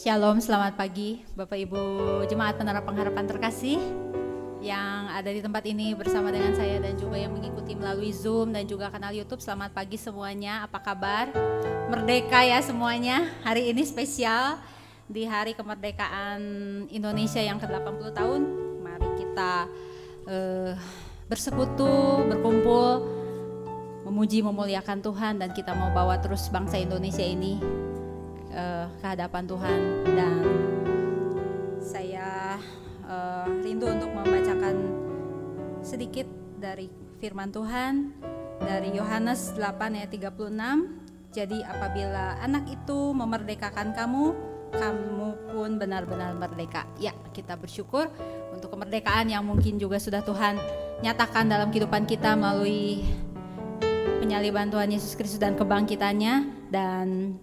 Shalom, selamat pagi Bapak Ibu Jemaat Menara Pengharapan terkasih yang ada di tempat ini bersama dengan saya dan juga yang mengikuti melalui Zoom dan juga kanal YouTube. Selamat pagi semuanya, apa kabar? Merdeka ya semuanya. Hari ini spesial di hari kemerdekaan Indonesia yang ke-80 tahun. Mari kita bersekutu, berkumpul, memuji, memuliakan Tuhan, dan kita mau bawa terus bangsa Indonesia ini ke hadapan Tuhan. Dan saya rindu untuk membacakan sedikit dari firman Tuhan dari Yohanes 8 ayat 36. Jadi apabila anak itu memerdekakan kamu, kamu pun benar-benar merdeka. Ya, kita bersyukur untuk kemerdekaan yang mungkin juga sudah Tuhan nyatakan dalam kehidupan kita melalui penyaliban Tuhan Yesus Kristus dan kebangkitannya. Dan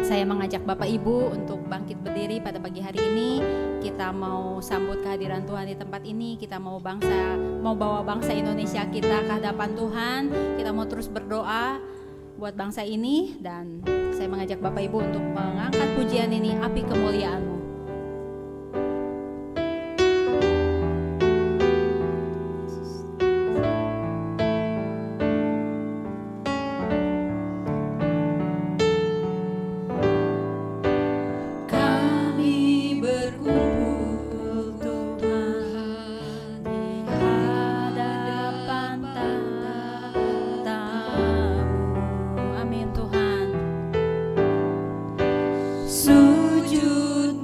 saya mengajak Bapak Ibu untuk bangkit berdiri pada pagi hari ini. Kita mau sambut kehadiran Tuhan di tempat ini. Kita mau bawa bangsa Indonesia kita ke hadapan Tuhan. Kita mau terus berdoa buat bangsa ini. Dan saya mengajak Bapak Ibu untuk mengangkat pujian ini, api kemuliaan-Mu. Sujud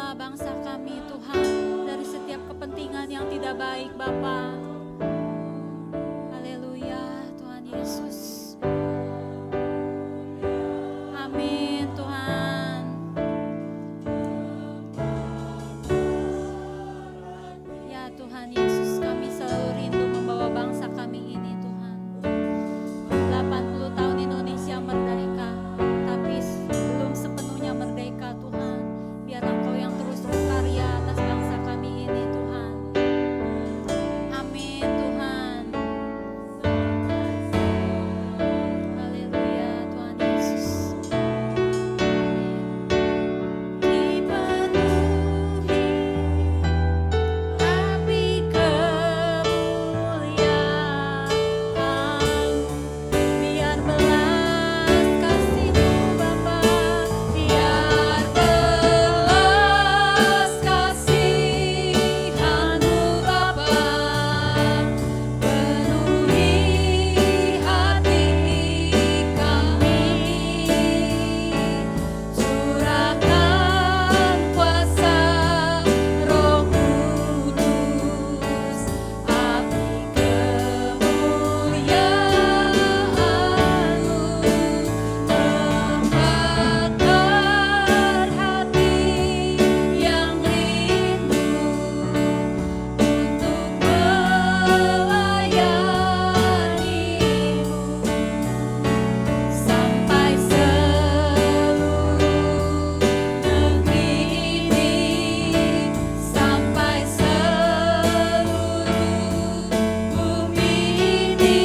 Tolonglah bangsa kami Tuhan dari setiap kepentingan yang tidak baik Bapa. Haleluya Tuhan Yesus. Amin Tuhan. Ya Tuhan Yesus, kami selalu rindu membawa bangsa kami ini Tuhan. 80 tahun Indonesia merdeka, tapi belum sepenuhnya merdeka Tuhan. Biar Engkau yang terus berkarya atas bangsa kami ini Tuhan. Amin Tuhan. Haleluya Tuhan Yesus. Dipenuhi api kemuliaan, biar belas kasih-Mu Bapa, biar belas kasihan-Mu Bapa, penuhi hati kami, curahkan kuasa Roh Kudus, api kemuliaan-Mu membakar hati yang rindu untuk melayani-Mu, sampai seluruh negeri ini, sampai seluruh bumi ini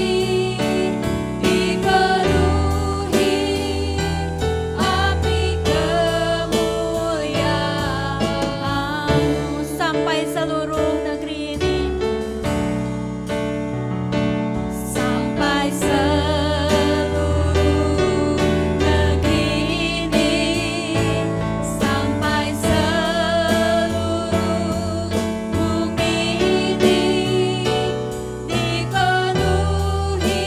dipenuhi api kemuliaan-Mu, sampai seluruh negeri ini, sampai seluruh negeri ini, sampai seluruh bumi ini dipenuhi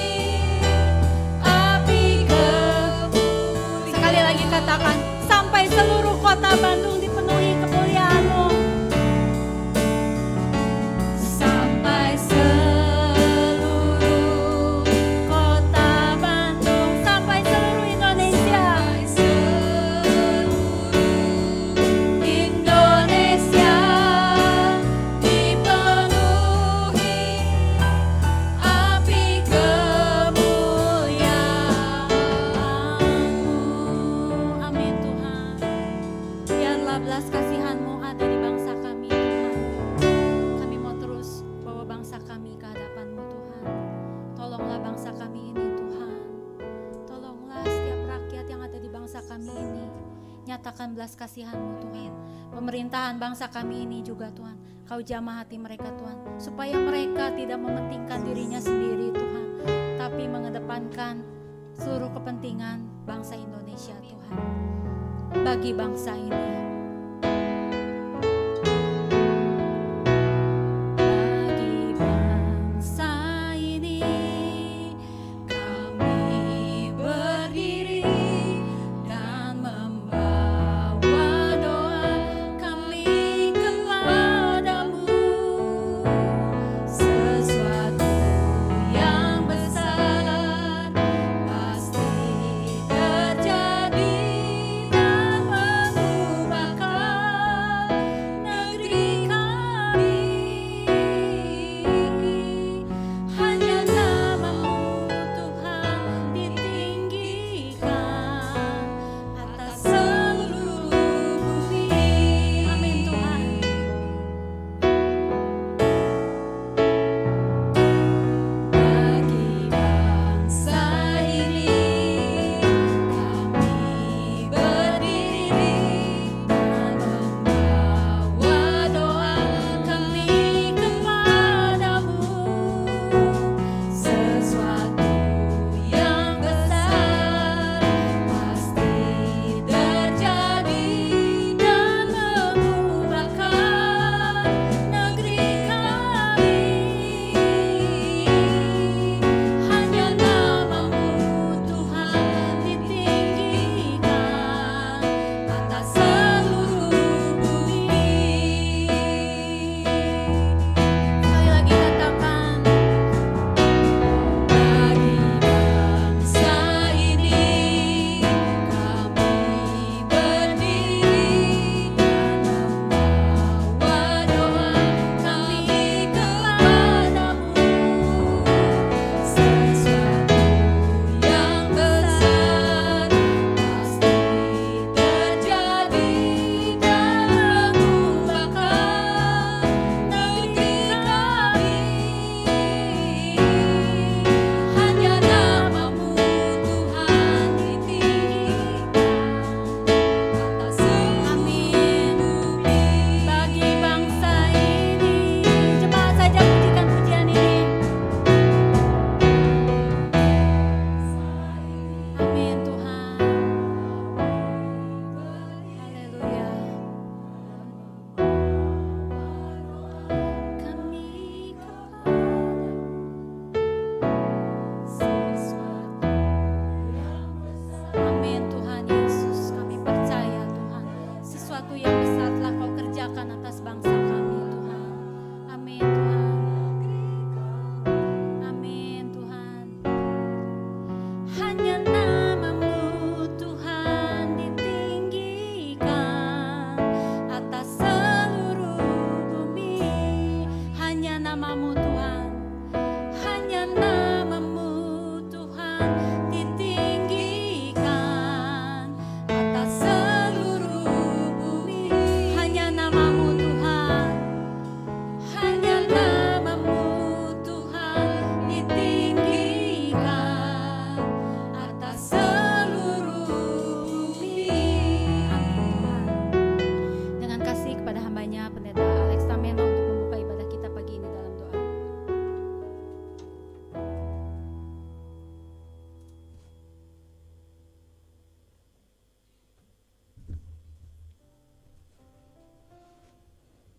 api kemuliaan. Sekali lagi katakan, sampai seluruh kota Bandung dipenuhi kemuliaan-Mu. Sampai seluruh kota Bandung, sampai seluruh Indonesia, Indonesia dipenuhi api kemuliaan-Mu. Amin Tuhan. Biarlah belas kasihan-Mu ada di bangsa kami Tuhan. Kami mau terus bawa bangsa kami ke hadapan-Mu Tuhan. Tolonglah bangsa kami ini Tuhan. Tolonglah setiap rakyat yang ada di bangsa kami ini. Nyatakan belas kasihan-Mu Tuhan. Pemerintahan bangsa kami ini juga Tuhan. Kau jamah hati mereka Tuhan. Supaya mereka tidak mementingkan dirinya sendiri Tuhan. Tapi mengedepankan seluruh kepentingan bangsa Indonesia Tuhan. Bagi bangsa ini. Bagi bangsa ini kami berdiri dan membawa doa kami kepadamu. Sesuatu yang besar pasti terjadi dan mengubah sesuatu yang besar telah Kau kerjakan atas bangsa kami Tuhan. Amin Tuhan. Amin Tuhan. Hanya nama-Mu Tuhan ditinggikan atas seluruh bumi. Hanya nama-Mu Tuhan. Hanya nama-Mu Tuhan ditinggikan atas seluruh bumi. Hanya nama-Mu Tuhan. Hanya nama-Mu Tuhan ditinggikan atas seluruh bumi. Amin Tuhan. Dengan kasih kepada hambanya Pendeta Alex Tameno untuk membuka ibadah kita pagi ini dalam doa.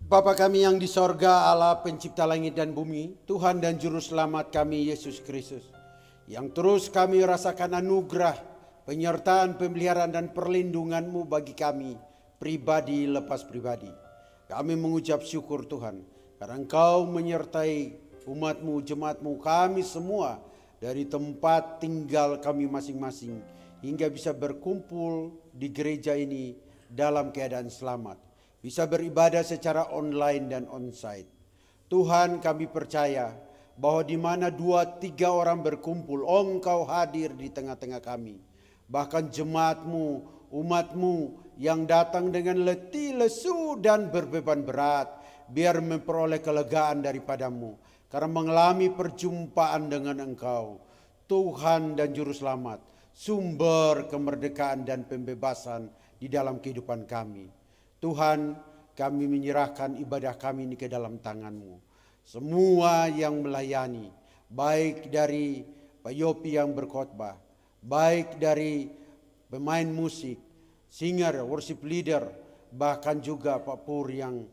Bapa kami yang di sorga, Allah pencipta langit dan bumi, Tuhan dan Juru Selamat kami Yesus Kristus, yang terus kami rasakan anugerah, penyertaan, pemeliharaan dan perlindungan-Mu bagi kami, pribadi lepas pribadi. Kami mengucap syukur Tuhan, karena Engkau menyertai umat-Mu, jemaat-Mu, kami semua dari tempat tinggal kami masing-masing, hingga bisa berkumpul di gereja ini dalam keadaan selamat. Bisa beribadah secara online dan onsite. Tuhan, kami percaya bahwa di mana 2-3 orang berkumpul, Engkau hadir di tengah-tengah kami. Bahkan jemaat-Mu, umat-Mu yang datang dengan letih, lesu dan berbeban berat, biar memperoleh kelegaan daripada-Mu, karena mengalami perjumpaan dengan Engkau, Tuhan dan Juru Selamat, sumber kemerdekaan dan pembebasan di dalam kehidupan kami. Tuhan, kami menyerahkan ibadah kami ini ke dalam tangan-Mu. Semua yang melayani, baik dari Pak Yopi yang berkhotbah, baik dari pemain musik, singer, worship leader, bahkan juga Pak Pur yang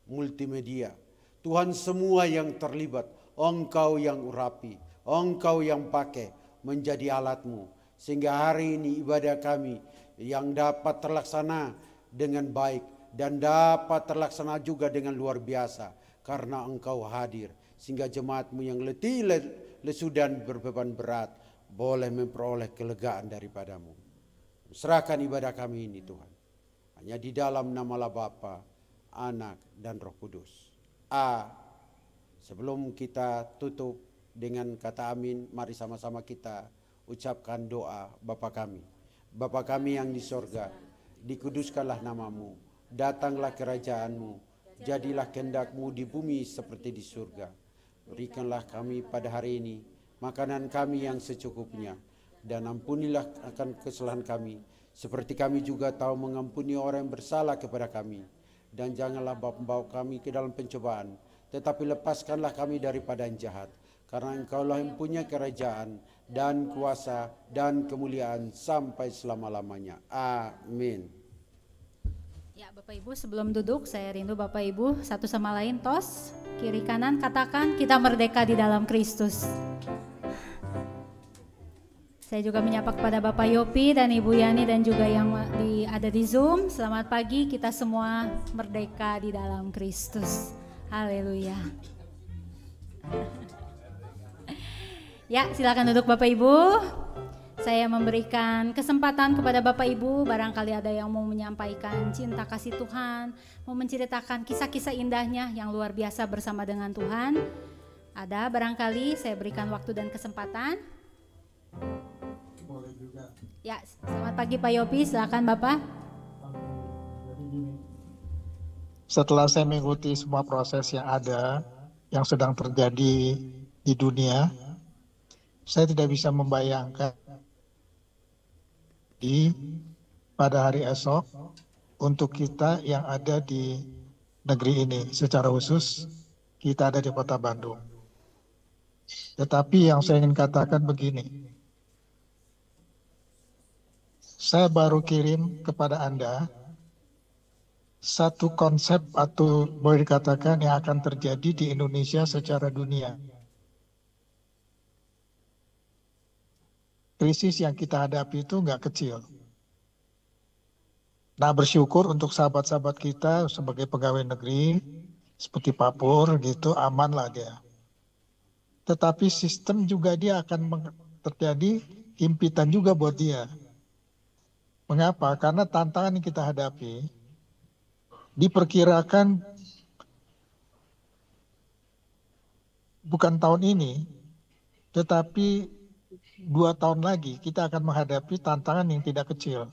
multimedia. Tuhan, semua yang terlibat, Engkau yang urapi, Engkau yang pakai menjadi alat-Mu. Sehingga hari ini ibadah kami yang dapat terlaksana dengan baik dan dapat terlaksana juga dengan luar biasa karena Engkau hadir, sehingga jemaat-Mu yang letih, lesu dan berbeban berat boleh memperoleh kelegaan daripada-Mu. Serahkan ibadah kami ini Tuhan, hanya di dalam nama Bapa, Anak dan Roh Kudus. Sebelum kita tutup dengan kata amin, mari sama-sama kita ucapkan doa Bapa kami. Bapa kami yang di sorga, dikuduskanlah nama-Mu, datanglah kerajaan-Mu, jadilah kehendak-Mu di bumi seperti di surga. Berikanlah kami pada hari ini makanan kami yang secukupnya, dan ampunilah akan kesalahan kami, seperti kami juga tahu mengampuni orang yang bersalah kepada kami. Dan janganlah membawa kami ke dalam pencobaan, tetapi lepaskanlah kami daripada yang jahat, karena Engkaulah yang punya kerajaan dan kuasa dan kemuliaan sampai selama-lamanya. Amin. Ya, Bapak Ibu, sebelum duduk saya rindu Bapak Ibu satu sama lain tos kiri kanan katakan kita merdeka di dalam Kristus. Saya juga menyapa kepada Bapak Yopi dan Ibu Yani dan juga yang ada di Zoom. Selamat pagi, kita semua merdeka di dalam Kristus. Haleluya. Ya, silakan duduk Bapak Ibu. Saya memberikan kesempatan kepada Bapak Ibu, barangkali ada yang mau menyampaikan cinta kasih Tuhan, mau menceritakan kisah-kisah indahnya yang luar biasa bersama dengan Tuhan. Ada barangkali, saya berikan waktu dan kesempatan. Boleh juga. Ya, selamat pagi Pak Yopi, silakan Bapak. Setelah saya mengikuti semua proses yang ada, yang sedang terjadi di dunia, saya tidak bisa membayangkan pada hari esok untuk kita yang ada di negeri ini, secara khusus kita ada di Kota Bandung. Tetapi yang saya ingin katakan begini, saya baru kirim kepada Anda satu konsep atau boleh dikatakan yang akan terjadi di Indonesia secara dunia. Krisis yang kita hadapi itu nggak kecil. Nah, bersyukur untuk sahabat-sahabat kita sebagai pegawai negeri seperti Pak Pur gitu, aman lah dia. Tetapi sistem juga dia akan terjadi himpitan juga buat dia. Mengapa? Karena tantangan yang kita hadapi diperkirakan bukan tahun ini, tetapi 2 tahun lagi kita akan menghadapi tantangan yang tidak kecil.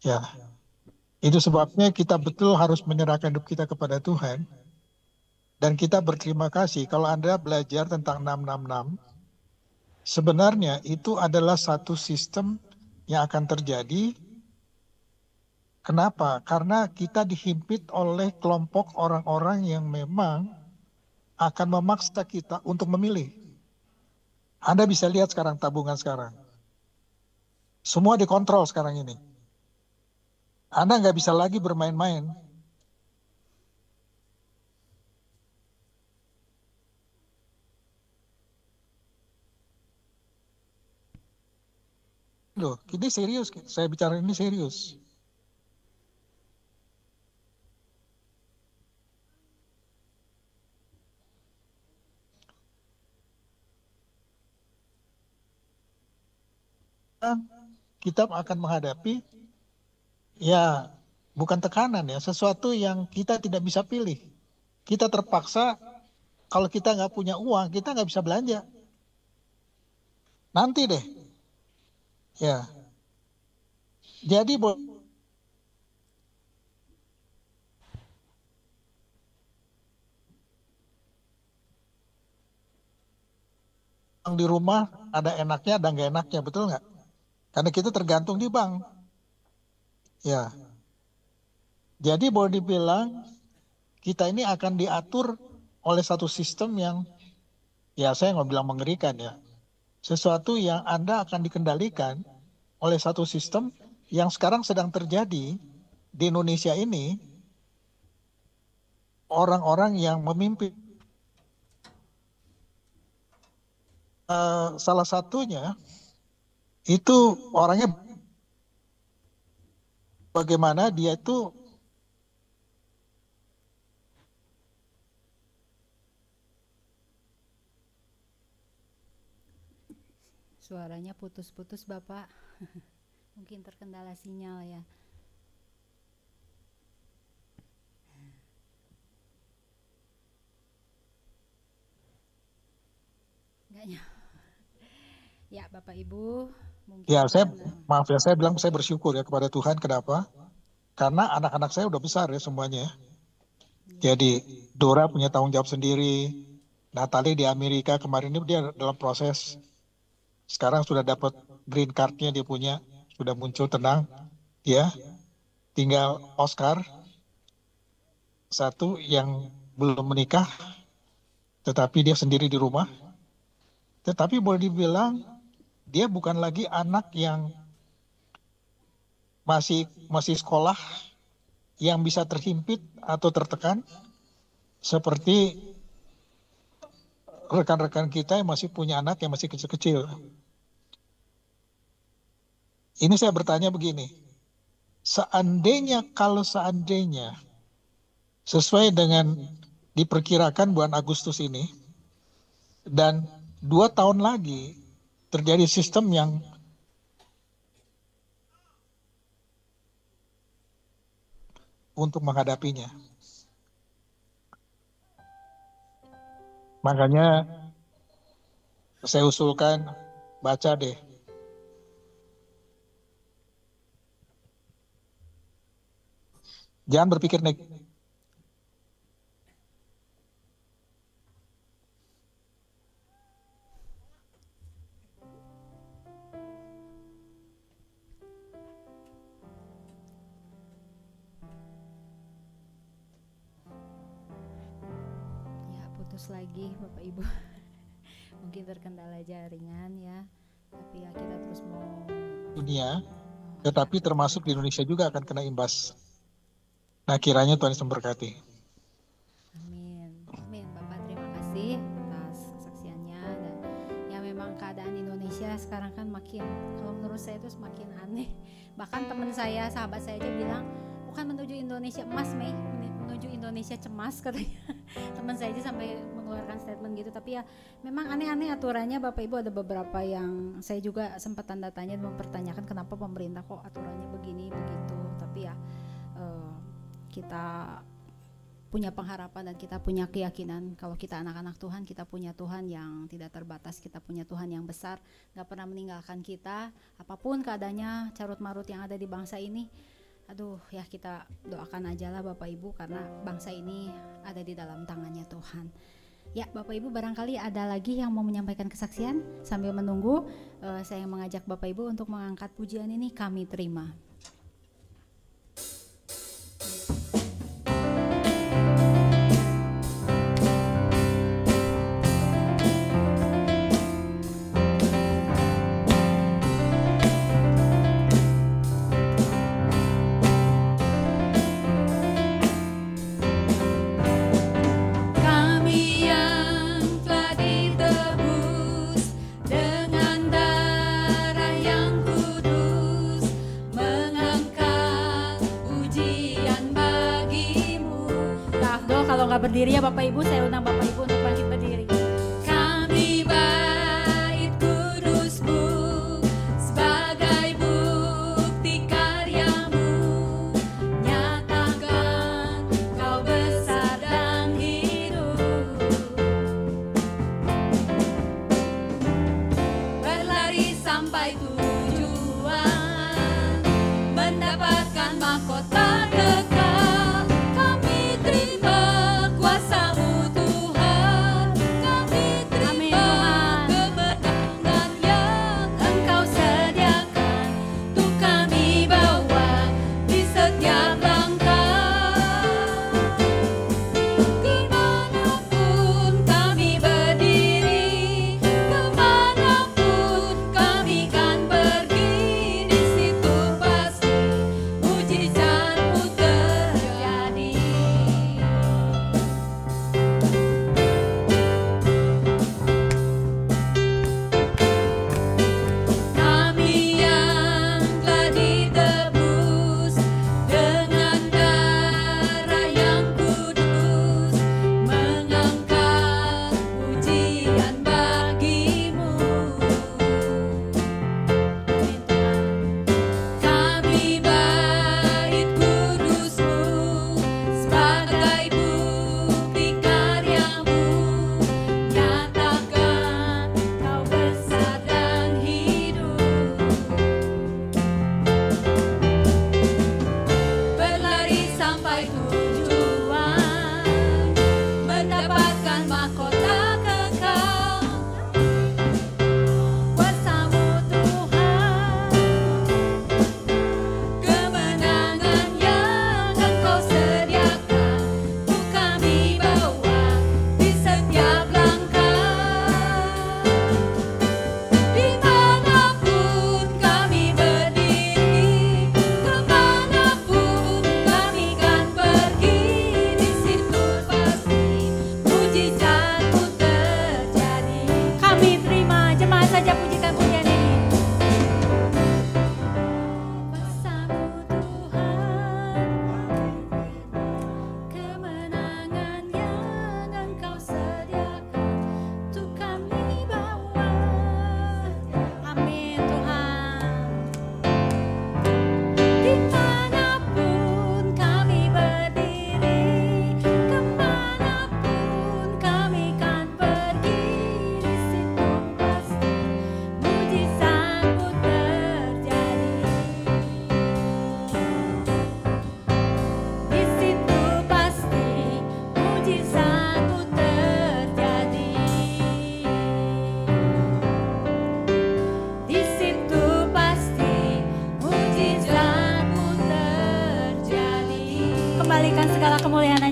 Ya, itu sebabnya kita betul harus menyerahkan hidup kita kepada Tuhan. Dan kita berterima kasih kalau Anda belajar tentang 666, sebenarnya itu adalah satu sistem yang akan terjadi. Kenapa? Karena kita dihimpit oleh kelompok orang-orang yang memang akan memaksa kita untuk memilih. Anda bisa lihat sekarang tabungan sekarang. Semua dikontrol sekarang ini. Anda nggak bisa lagi bermain-main. Loh, ini serius. Saya bicara ini serius. Kita akan menghadapi ya bukan tekanan ya, sesuatu yang kita tidak bisa pilih. Kita terpaksa, kalau kita nggak punya uang, kita nggak bisa belanja. Nanti deh. Ya. Jadi di rumah ada enaknya, ada nggak enaknya, betul nggak? Karena kita tergantung di bank. Ya. Jadi boleh dibilang kita ini akan diatur oleh satu sistem yang ya saya nggak bilang mengerikan ya. Sesuatu yang Anda akan dikendalikan oleh satu sistem yang sekarang sedang terjadi di Indonesia ini. Orang-orang yang memimpin. Salah satunya itu orangnya bagaimana dia itu Suaranya putus-putus Bapak. Mungkin terkendala sinyal ya. Enggaknya. Ya Bapak Ibu, mungkin ya saya karena maaf ya saya bilang saya bersyukur ya kepada Tuhan. Kenapa? Karena anak-anak saya udah besar ya semuanya. Jadi Dora punya tanggung jawab sendiri. Natalie di Amerika kemarin ini dia dalam proses. Sekarang sudah dapat green card-nya dia punya, sudah muncul, tenang ya. Tinggal Oscar satu yang belum menikah, tetapi dia sendiri di rumah. Tetapi boleh dibilang dia bukan lagi anak yang masih sekolah yang bisa terhimpit atau tertekan seperti rekan-rekan kita yang masih punya anak yang masih kecil-kecil. Ini saya bertanya begini, kalau seandainya sesuai dengan diperkirakan bulan Agustus ini dan 2 tahun lagi terjadi sistem yang untuk menghadapinya. Makanya saya usulkan baca deh. Jangan berpikir negatif. ya putus lagi Bapak Ibu. Mungkin terkendala jaringan ya. Tapi ya kita terus mau Dunia, tetapi termasuk di Indonesia juga akan kena imbas. Nah, kiranya Tuhan Yesus memberkati. Amin. Amin. Bapak terima kasih atas kesaksiannya dan ya memang keadaan Indonesia sekarang kan makin, kalau menurut saya itu semakin aneh. Bahkan teman saya, sahabat saya aja bilang, bukan menuju Indonesia emas, Mei, menuju Indonesia cemas katanya. Teman saya aja sampai mengeluarkan statement gitu. Tapi ya memang aneh-aneh aturannya Bapak Ibu. Ada beberapa yang saya juga sempat tanda tanya dan mempertanyakan kenapa pemerintah kok aturannya begini begitu. Tapi ya kita punya pengharapan dan kita punya keyakinan kalau kita anak-anak Tuhan, kita punya Tuhan yang tidak terbatas, kita punya Tuhan yang besar, gak pernah meninggalkan kita apapun keadaannya, carut marut yang ada di bangsa ini. Aduh ya, kita doakan aja lah Bapak Ibu, karena bangsa ini ada di dalam tangannya Tuhan. Ya Bapak Ibu, barangkali ada lagi yang mau menyampaikan kesaksian. Sambil menunggu, saya mengajak Bapak Ibu untuk mengangkat pujian ini, Kami Terima. Nggak berdiri ya Bapak Ibu, saya undang Bapak Ibu untuk bangkit berdiri. Kami bait kudus-Mu sebagai bukti karya-Mu, nyatakan Kau besar dan hidup. Berlari sampai tujuan, mendapatkan mahkota kekal.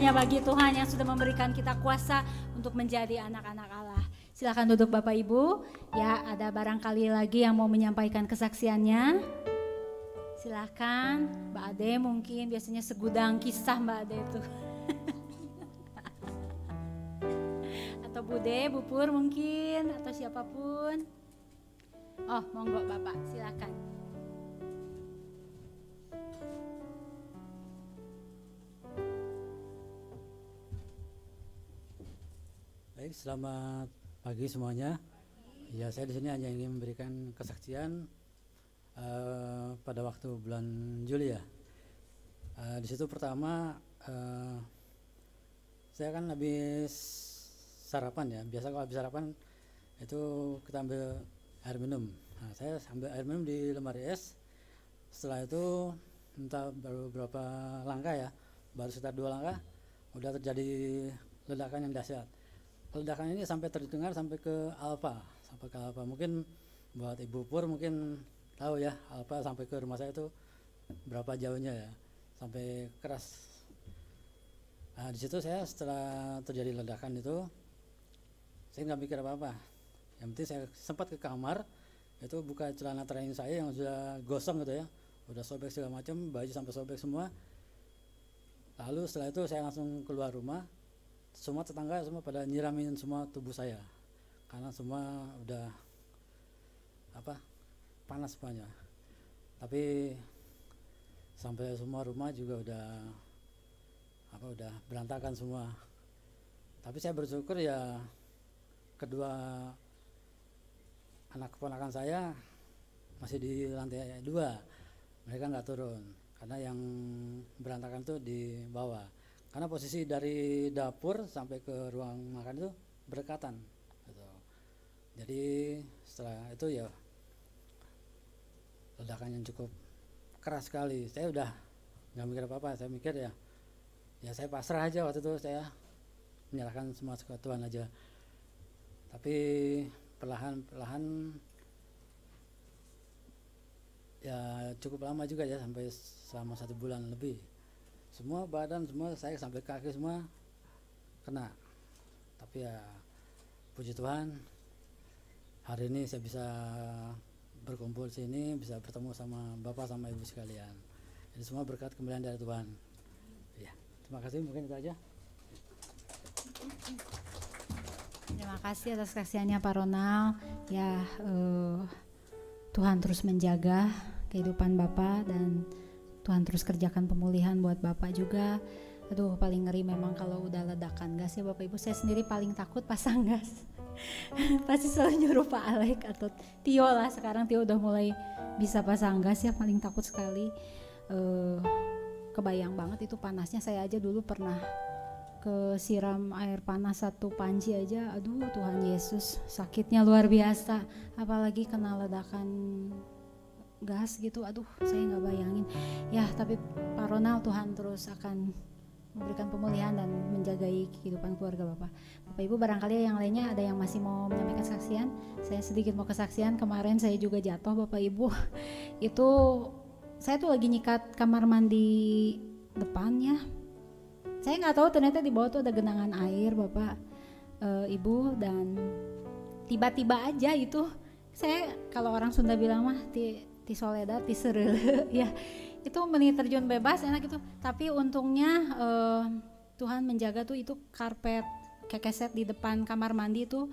Bagi Tuhan yang sudah memberikan kita kuasa untuk menjadi anak-anak Allah. Silakan duduk Bapak Ibu. Ya, ada barangkali lagi yang mau menyampaikan kesaksiannya. Silakan, Mbak Ade mungkin, biasanya segudang kisah Mbak Ade itu. Atau Bude, Bu Pur mungkin, atau siapapun. Oh, monggo Bapak, silakan. Baik, selamat pagi semuanya. Ya, saya di sini hanya ingin memberikan kesaksian pada waktu bulan Juli ya. Di situ pertama saya kan habis sarapan ya. Biasa kalau habis sarapan itu kita ambil air minum. Nah, saya ambil air minum di lemari es. Setelah itu entah baru berapa langkah ya, baru sekitar 2 langkah udah terjadi ledakan yang dahsyat. Ledakan ini sampai terdengar sampai ke Alfa. Mungkin buat Ibu Pur mungkin tahu ya, Alfa sampai ke rumah saya itu berapa jauhnya ya, sampai keras. Nah, di situ saya setelah terjadi ledakan itu saya nggak mikir apa-apa. Yang penting saya sempat ke kamar, itu buka celana training saya yang sudah gosong gitu ya, udah sobek segala macam, baju sampai sobek semua. Lalu setelah itu saya langsung keluar rumah. Semua tetangga semua pada nyiramin semua tubuh saya karena semua udah panas semuanya. Tapi sampai semua rumah juga udah berantakan semua. Tapi saya bersyukur ya, kedua anak keponakan saya masih di lantai 2, mereka nggak turun karena yang berantakan itu di bawah. Karena posisi dari dapur sampai ke ruang makan itu berdekatan gitu. Jadi setelah itu ya ledakan yang cukup keras sekali. Saya udah nggak mikir apa-apa, saya mikir ya saya pasrah aja waktu itu, saya menyerahkan semua ke Tuhan aja. Tapi perlahan-lahan ya cukup lama juga ya, sampai selama 1 bulan lebih. Semua badan, semua saya sampai kaki semua kena. Tapi ya puji Tuhan, hari ini saya bisa berkumpul sini, bisa bertemu sama Bapak sama Ibu sekalian. Ini semua berkat kemuliaan dari Tuhan. Ya, terima kasih, mungkin itu aja. Terima kasih atas kesaksiannya Pak Ronald. Ya, Tuhan terus menjaga kehidupan Bapak dan Tuhan terus kerjakan pemulihan buat Bapak juga. Aduh, paling ngeri memang kalau udah ledakan gas ya Bapak Ibu. Saya sendiri paling takut pasang gas. Pasti selalu nyuruh Pak Alek atau Tio lah. Sekarang Tio udah mulai bisa pasang gas ya, paling takut sekali. Kebayang banget itu panasnya. Saya aja dulu pernah kesiram air panas 1 panci aja. Aduh Tuhan Yesus, sakitnya luar biasa. Apalagi kena ledakan gas gitu, aduh saya nggak bayangin ya. Tapi Pak Ronald, Tuhan terus akan memberikan pemulihan dan menjagai kehidupan keluarga Bapak Ibu. Barangkali yang lainnya ada yang masih mau menyampaikan kesaksian. Saya sedikit mau kesaksian. Kemarin saya juga jatuh Bapak Ibu. Itu saya tuh lagi nyikat kamar mandi depannya. Saya nggak tahu ternyata di bawah tuh ada genangan air Bapak Ibu, dan tiba-tiba aja itu saya, kalau orang Sunda bilang mah ti soledad ti sereuleu ya, itu meni terjun bebas enak itu. Tapi untungnya Tuhan menjaga tuh, itu karpet kekeset di depan kamar mandi itu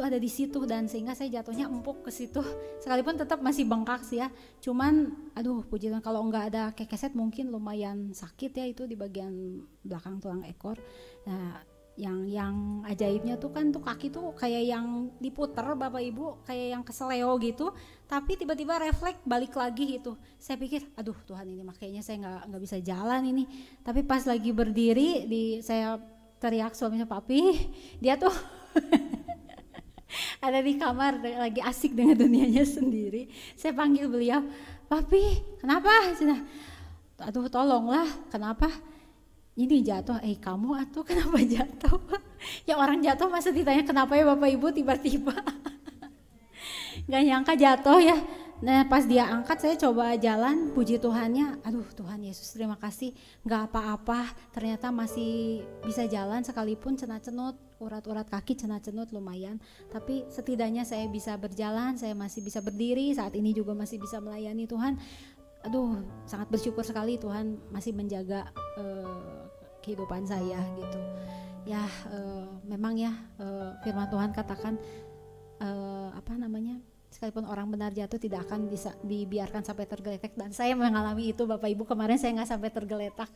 ada di situ, dan sehingga saya jatuhnya empuk ke situ, sekalipun tetap masih bengkak sih ya. Cuman aduh puji Tuhan, kalau nggak ada kekeset mungkin lumayan sakit ya, itu di bagian belakang tulang ekor. Nah, yang ajaibnya tuh kan tuh kaki tuh kayak yang diputer Bapak Ibu, kayak yang keseleo gitu, tapi tiba-tiba refleks balik lagi gitu. Saya pikir aduh Tuhan, ini makanya saya nggak bisa jalan ini. Tapi pas lagi berdiri saya teriak suaminya, Papi, dia tuh ada di kamar lagi asik dengan dunianya sendiri. Saya panggil beliau, Papi kenapa? Aduh tolonglah, kenapa? Ini jatuh, kamu atuh kenapa jatuh? Ya orang jatuh masa ditanya kenapa ya Bapak Ibu tiba-tiba. Gak nyangka jatuh ya. Nah pas dia angkat saya coba jalan, puji Tuhannya, aduh Tuhan Yesus terima kasih, gak apa-apa. Ternyata masih bisa jalan sekalipun cenat-cenut, urat-urat kaki cenat-cenut lumayan. Tapi setidaknya saya bisa berjalan, saya masih bisa berdiri, saat ini juga masih bisa melayani Tuhan. Aduh sangat bersyukur sekali Tuhan masih menjaga kehidupan saya gitu ya. Memang ya firman Tuhan katakan sekalipun orang benar jatuh tidak akan bisa dibiarkan sampai tergeletak, dan saya mengalami itu Bapak Ibu. Kemarin saya nggak sampai tergeletak.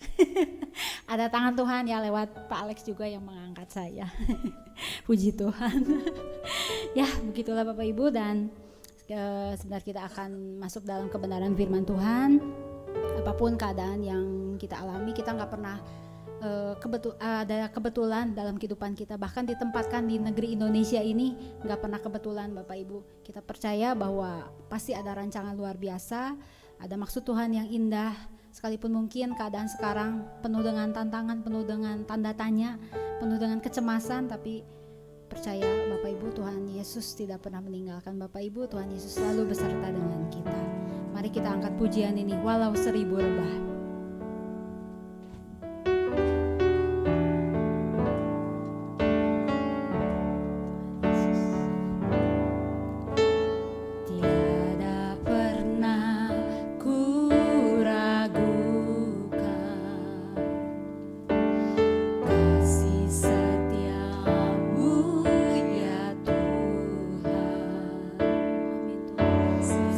Ada tangan Tuhan ya lewat Pak Alex juga yang mengangkat saya. Puji Tuhan. Ya begitulah Bapak Ibu, dan sebentar kita akan masuk dalam kebenaran firman Tuhan. Apapun keadaan yang kita alami, kita nggak pernah ada kebetulan dalam kehidupan kita. Bahkan ditempatkan di negeri Indonesia ini nggak pernah kebetulan Bapak Ibu. Kita percaya bahwa pasti ada rancangan luar biasa, ada maksud Tuhan yang indah. Sekalipun mungkin keadaan sekarang penuh dengan tantangan, penuh dengan tanda tanya, penuh dengan kecemasan, tapi percaya Bapak Ibu, Tuhan Yesus tidak pernah meninggalkan Bapak Ibu. Tuhan Yesus selalu beserta dengan kita. Mari kita angkat pujian ini, walau 1000 rebah.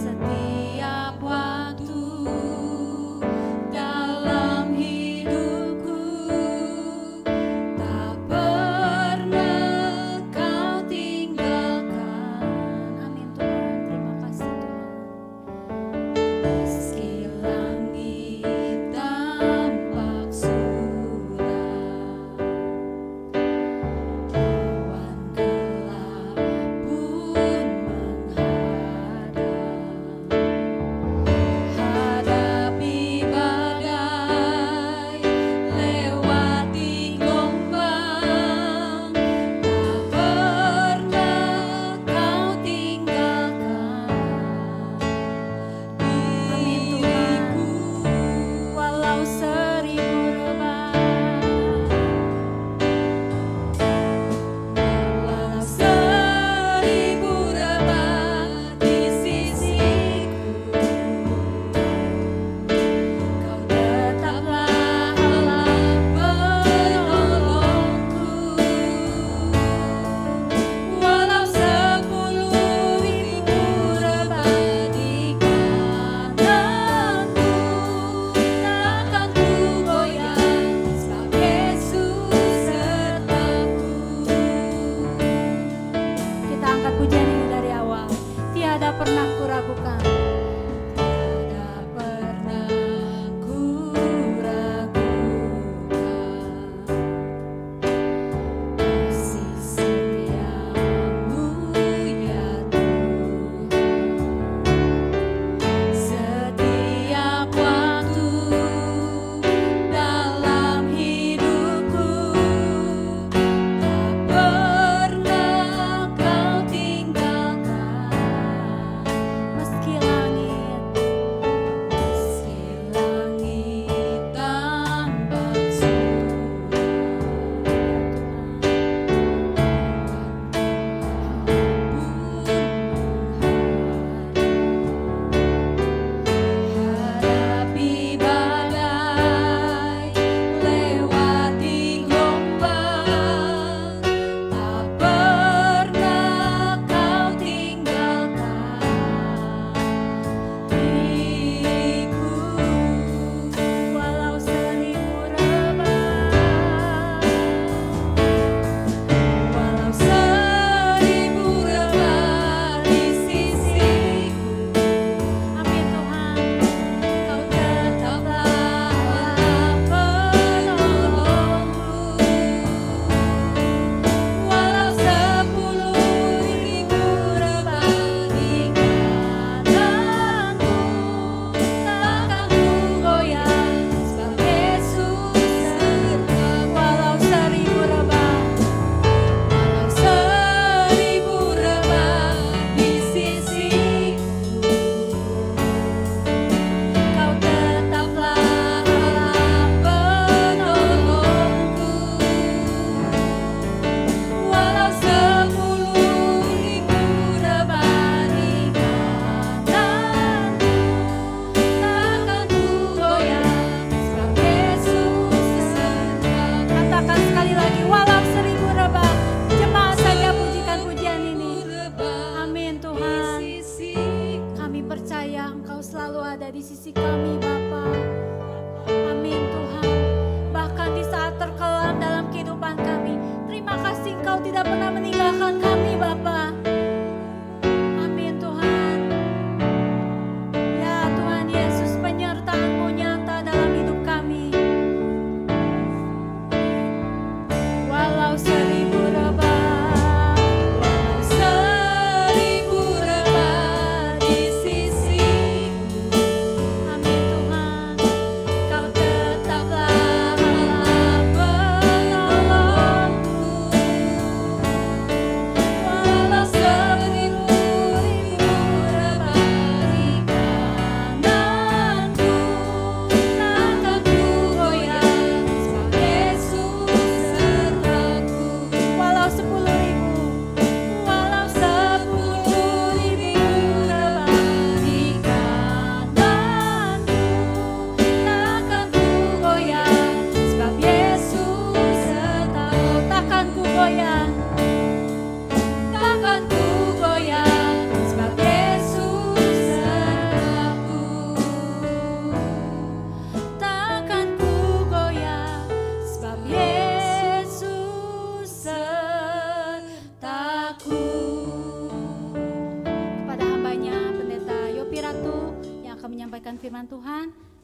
Setiap waktu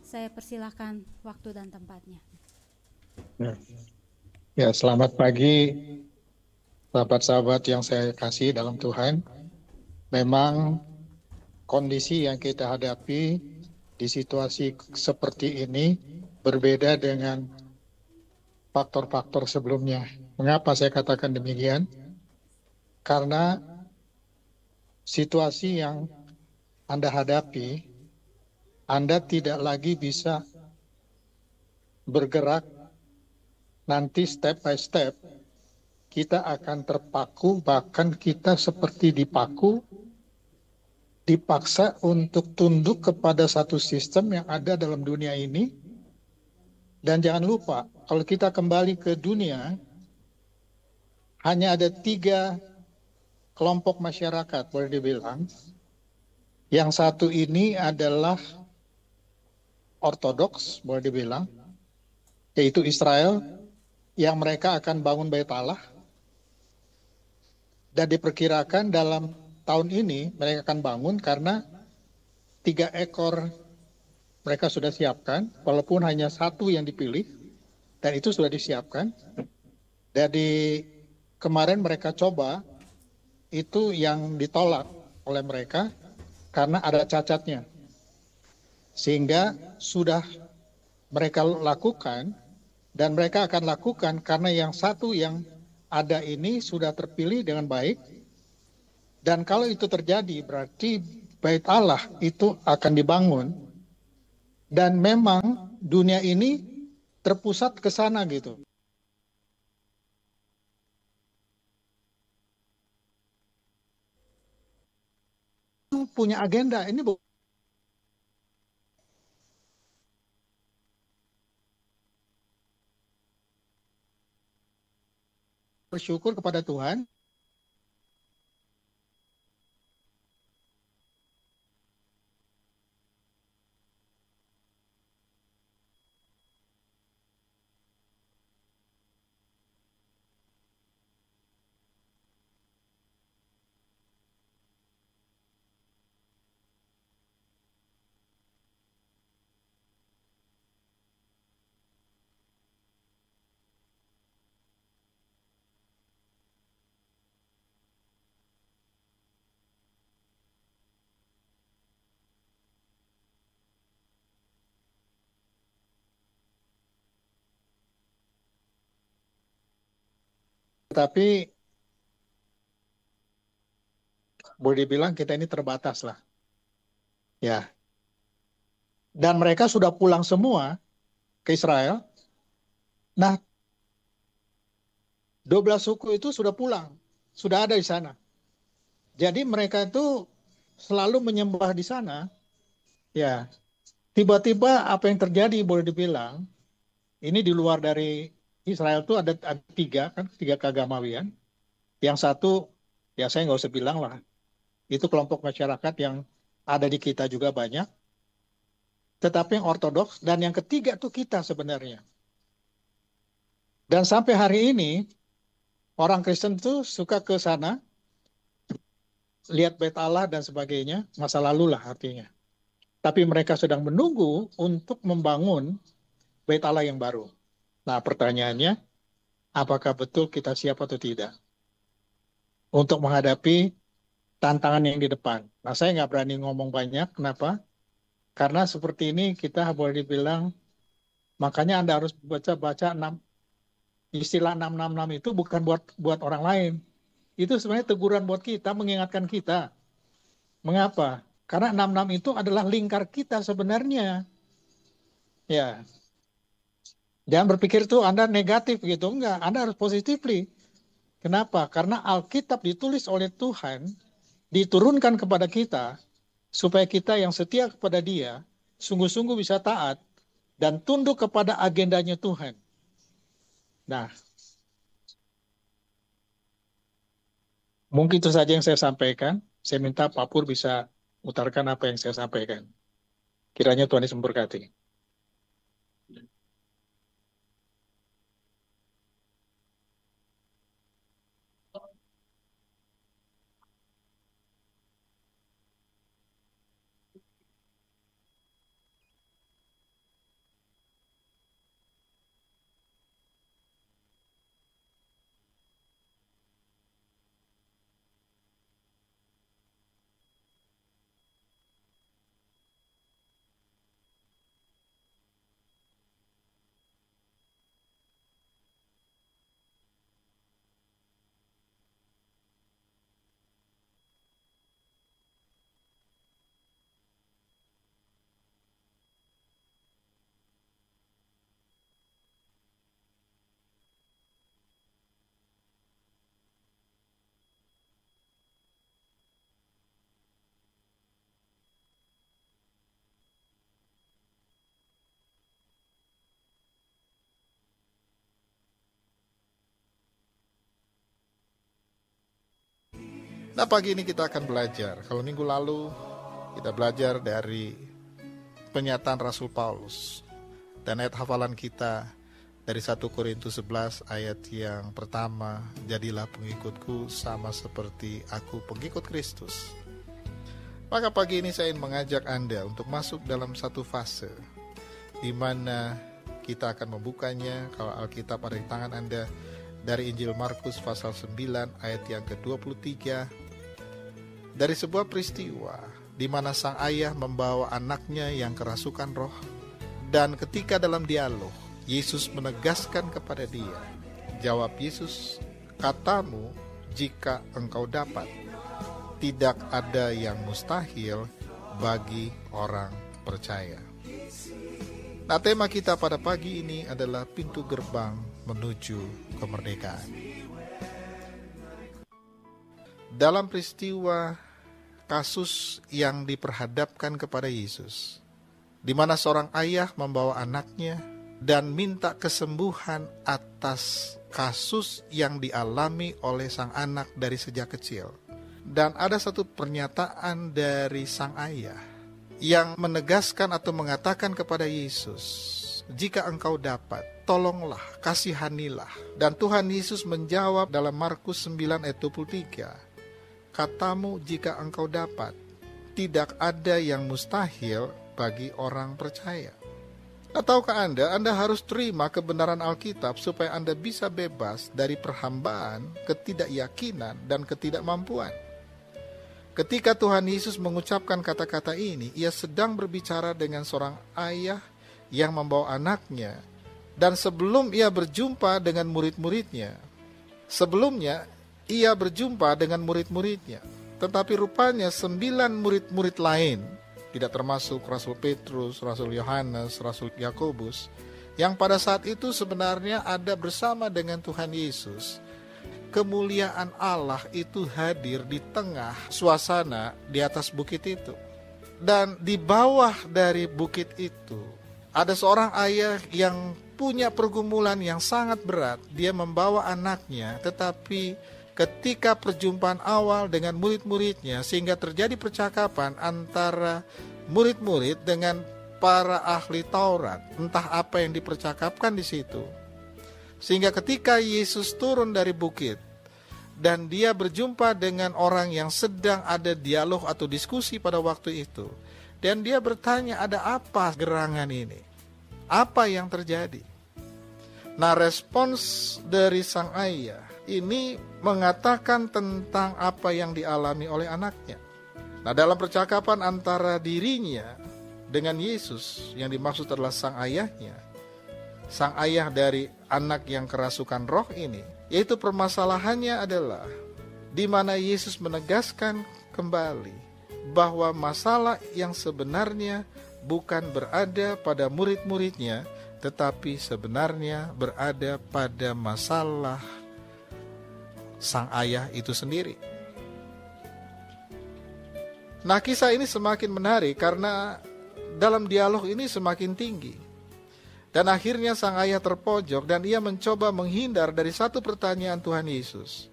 Saya persilahkan waktu dan tempatnya. Ya, selamat pagi sahabat-sahabat yang saya kasih dalam Tuhan. Memang kondisi yang kita hadapi di situasi seperti ini berbeda dengan faktor-faktor sebelumnya. Mengapa saya katakan demikian? Karena situasi yang Anda hadapi, Anda tidak lagi bisa bergerak nanti step by step. Kita akan terpaku, bahkan kita seperti dipaku, dipaksa untuk tunduk kepada satu sistem yang ada dalam dunia ini. Dan jangan lupa, kalau kita kembali ke dunia, hanya ada 3 kelompok masyarakat, boleh dibilang. Yang satu ini adalah ortodoks, boleh dibilang, yaitu Israel, yang mereka akan bangun Bait Allah. Dan diperkirakan dalam tahun ini mereka akan bangun karena 3 ekor mereka sudah siapkan, walaupun hanya 1 yang dipilih, dan itu sudah disiapkan. Jadi kemarin mereka coba, itu yang ditolak oleh mereka karena ada cacatnya. Sehingga sudah mereka lakukan, dan mereka akan lakukan karena yang 1 yang ada ini sudah terpilih dengan baik. Dan kalau itu terjadi, berarti Bait Allah itu akan dibangun. Dan memang dunia ini terpusat ke sana gitu. Punya agenda, ini bersyukur kepada Tuhan. Tapi boleh dibilang kita ini terbatas lah. Ya. Dan mereka sudah pulang semua ke Israel. Nah, 12 suku itu sudah pulang, sudah ada di sana. Jadi mereka itu selalu menyembah di sana. Ya, tiba-tiba apa yang terjadi boleh dibilang, ini di luar dari Israel itu ada 3 kan, 3 keagamawian. Yang satu, ya saya nggak usah bilang lah, itu kelompok masyarakat yang ada di kita juga banyak. Tetapi yang ortodoks, dan yang ketiga itu kita sebenarnya. Dan sampai hari ini, orang Kristen itu suka ke sana, lihat Bait Allah dan sebagainya, masa lalu lah artinya. Tapi mereka sedang menunggu untuk membangun Bait Allah yang baru. Nah pertanyaannya, apakah betul kita siap atau tidak untuk menghadapi tantangan yang di depan? Nah saya nggak berani ngomong banyak, kenapa? Karena seperti ini kita boleh dibilang, makanya Anda harus baca-baca istilah 666 itu bukan buat orang lain. Itu sebenarnya teguran buat kita, mengingatkan kita. Mengapa? Karena 66 itu adalah lingkar kita sebenarnya. Ya, jangan berpikir tuh Anda negatif gitu. Enggak, Anda harus positifly. Kenapa? Karena Alkitab ditulis oleh Tuhan, diturunkan kepada kita, supaya kita yang setia kepada Dia, sungguh-sungguh bisa taat, dan tunduk kepada agendanya Tuhan. Nah, mungkin itu saja yang saya sampaikan. Saya minta Pak Pur bisa utarakan apa yang saya sampaikan. Kiranya Tuhan Yesus memberkati. Nah, pagi ini kita akan belajar. Kalau minggu lalu kita belajar dari pernyataan Rasul Paulus. Dan ayat hafalan kita dari 1 Korintus 11 ayat yang pertama, jadilah pengikutku sama seperti aku pengikut Kristus. Maka pagi ini saya ingin mengajak Anda untuk masuk dalam satu fase di mana kita akan membukanya, kalau Alkitab ada di tangan Anda, dari Injil Markus pasal 9 ayat yang ke-23, dari sebuah peristiwa di mana sang ayah membawa anaknya yang kerasukan roh, dan ketika dalam dialog Yesus menegaskan kepada dia, jawab Yesus, katamu jika engkau dapat, tidak ada yang mustahil bagi orang percaya. Nah, tema kita pada pagi ini adalah pintu gerbang menuju kemerdekaan. Dalam peristiwa kasus yang diperhadapkan kepada Yesus, di mana seorang ayah membawa anaknya dan minta kesembuhan atas kasus yang dialami oleh sang anak dari sejak kecil. Dan ada satu pernyataan dari sang ayah yang menegaskan atau mengatakan kepada Yesus, jika engkau dapat, tolonglah, kasihanilah. Dan Tuhan Yesus menjawab dalam Markus 9 ayat 23, katamu jika engkau dapat, tidak ada yang mustahil bagi orang percaya. Nah, tahukah Anda harus terima kebenaran Alkitab supaya Anda bisa bebas dari perhambaan, ketidakyakinan, dan ketidakmampuan. Ketika Tuhan Yesus mengucapkan kata-kata ini, ia sedang berbicara dengan seorang ayah yang membawa anaknya, dan sebelum ia berjumpa dengan murid-muridnya, sebelumnya ia berjumpa dengan murid-muridnya, tetapi rupanya 9 murid-murid lain, tidak termasuk Rasul Petrus, Rasul Yohanes, Rasul Yakobus, yang pada saat itu sebenarnya ada bersama dengan Tuhan Yesus. Kemuliaan Allah itu hadir di tengah suasana di atas bukit itu. Dan di bawah dari bukit itu, ada seorang ayah yang punya pergumulan yang sangat berat. Dia membawa anaknya, tetapi ketika perjumpaan awal dengan murid-muridnya, sehingga terjadi percakapan antara murid-murid dengan para ahli Taurat, entah apa yang dipercakapkan di situ. Sehingga ketika Yesus turun dari bukit dan dia berjumpa dengan orang yang sedang ada dialog atau diskusi pada waktu itu, dan dia bertanya, ada apa gerangan ini? Apa yang terjadi? Nah, respons dari sang ayah ini mengatakan tentang apa yang dialami oleh anaknya. Nah, dalam percakapan antara dirinya dengan Yesus, yang dimaksud adalah sang ayahnya, sang ayah dari anak yang kerasukan roh ini, yaitu permasalahannya adalah di mana Yesus menegaskan kembali bahwa masalah yang sebenarnya bukan berada pada murid-muridnya, tetapi sebenarnya berada pada masalah sang ayah itu sendiri. Nah, kisah ini semakin menarik karena dalam dialog ini semakin tinggi. Dan akhirnya sang ayah terpojok dan ia mencoba menghindar dari satu pertanyaan Tuhan Yesus,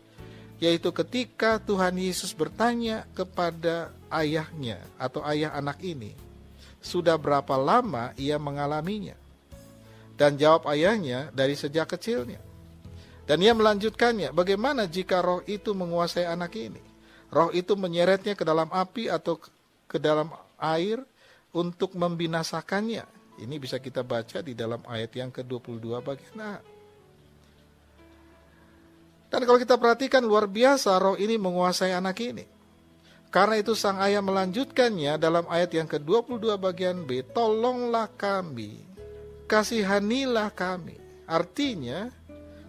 yaitu ketika Tuhan Yesus bertanya kepada ayahnya atau ayah anak ini, sudah berapa lama ia mengalaminya? Dan jawab ayahnya, dari sejak kecilnya. Dan ia melanjutkannya, bagaimana jika roh itu menguasai anak ini? Roh itu menyeretnya ke dalam api atau ke dalam air untuk membinasakannya. Ini bisa kita baca di dalam ayat yang ke-22 bagian A. Dan kalau kita perhatikan, luar biasa roh ini menguasai anak ini. Karena itu sang ayah melanjutkannya dalam ayat yang ke-22 bagian B, tolonglah kami, kasihanilah kami. Artinya,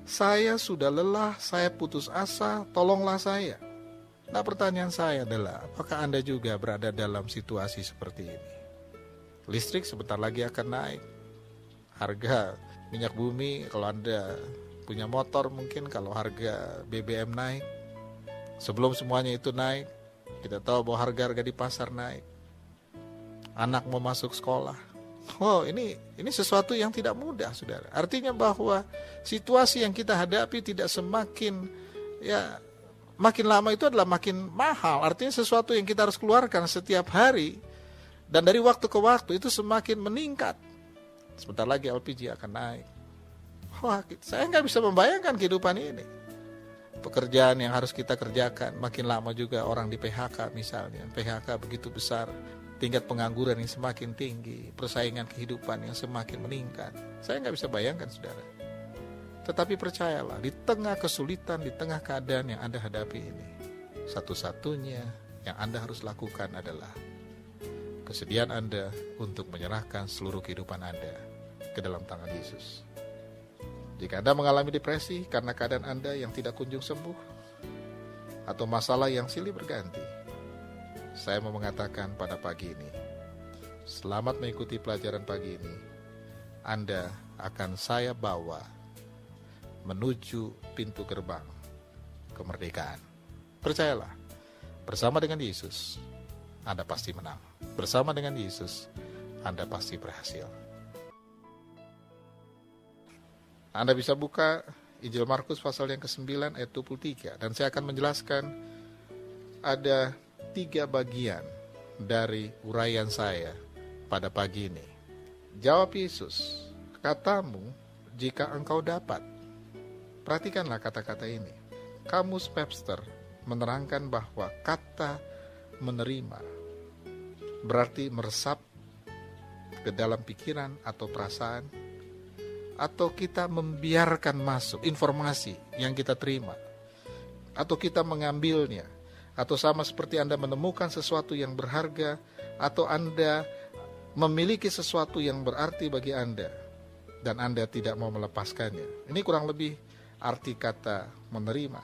saya sudah lelah, saya putus asa, tolonglah saya. Nah, pertanyaan saya adalah, apakah Anda juga berada dalam situasi seperti ini? Listrik sebentar lagi akan naik. Harga minyak bumi, kalau Anda punya motor mungkin, kalau harga BBM naik. Sebelum semuanya itu naik, kita tahu bahwa harga-harga di pasar naik. Anak mau masuk sekolah. Oh, ini sesuatu yang tidak mudah, saudara. Artinya bahwa situasi yang kita hadapi tidak semakin makin lama itu adalah makin mahal. Artinya sesuatu yang kita harus keluarkan setiap hari. Dan dari waktu ke waktu itu semakin meningkat. Sebentar lagi LPG akan naik. Wah, saya nggak bisa membayangkan kehidupan ini. Pekerjaan yang harus kita kerjakan, makin lama juga orang di PHK misalnya. PHK begitu besar, tingkat pengangguran yang semakin tinggi, persaingan kehidupan yang semakin meningkat. Saya nggak bisa bayangkan, saudara. Tetapi percayalah, di tengah kesulitan, di tengah keadaan yang Anda hadapi ini, satu-satunya yang Anda harus lakukan adalah kesediaan Anda untuk menyerahkan seluruh kehidupan Anda ke dalam tangan Yesus. Jika Anda mengalami depresi karena keadaan Anda yang tidak kunjung sembuh, atau masalah yang silih berganti, saya mau mengatakan pada pagi ini, selamat mengikuti pelajaran pagi ini. Anda akan saya bawa menuju pintu gerbang kemerdekaan. Percayalah, bersama dengan Yesus, Anda pasti menang. Bersama dengan Yesus, Anda pasti berhasil. Anda bisa buka Injil Markus pasal yang ke-9 ayat 23. Dan saya akan menjelaskan ada 3 bagian dari uraian saya pada pagi ini. Jawab Yesus, katamu jika engkau dapat. Perhatikanlah kata-kata ini. Kamus Webster menerangkan bahwa kata menerima berarti meresap ke dalam pikiran atau perasaan, atau kita membiarkan masuk informasi yang kita terima, atau kita mengambilnya, atau sama seperti Anda menemukan sesuatu yang berharga, atau Anda memiliki sesuatu yang berarti bagi Anda, dan Anda tidak mau melepaskannya. Ini kurang lebih arti kata menerima.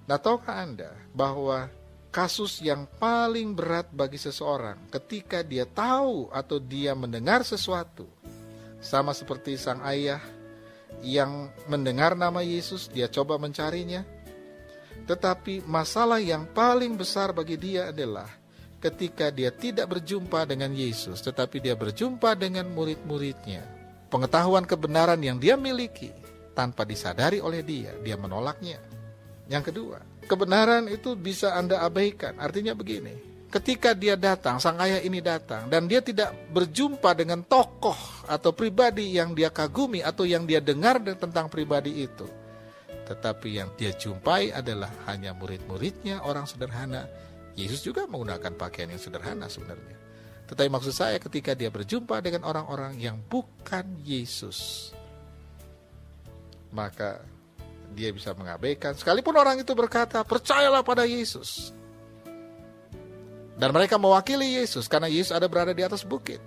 Nah, tahukah Anda bahwa kasus yang paling berat bagi seseorang ketika dia tahu atau dia mendengar sesuatu, sama seperti sang ayah yang mendengar nama Yesus, dia coba mencarinya. Tetapi masalah yang paling besar bagi dia adalah ketika dia tidak berjumpa dengan Yesus, tetapi dia berjumpa dengan murid-muridnya. Pengetahuan kebenaran yang dia miliki tanpa disadari oleh dia menolaknya. Yang kedua, kebenaran itu bisa Anda abaikan. Artinya begini, ketika dia datang, sang ayah ini datang, dan dia tidak berjumpa dengan tokoh atau pribadi yang dia kagumi atau yang dia dengar tentang pribadi itu, tetapi yang dia jumpai adalah hanya murid-muridnya, orang sederhana. Yesus juga menggunakan pakaian yang sederhana sebenarnya. Tetapi maksud saya ketika dia berjumpa dengan orang-orang yang bukan Yesus, maka dia bisa mengabaikan. Sekalipun orang itu berkata, percayalah pada Yesus. Dan mereka mewakili Yesus karena Yesus ada berada di atas bukit.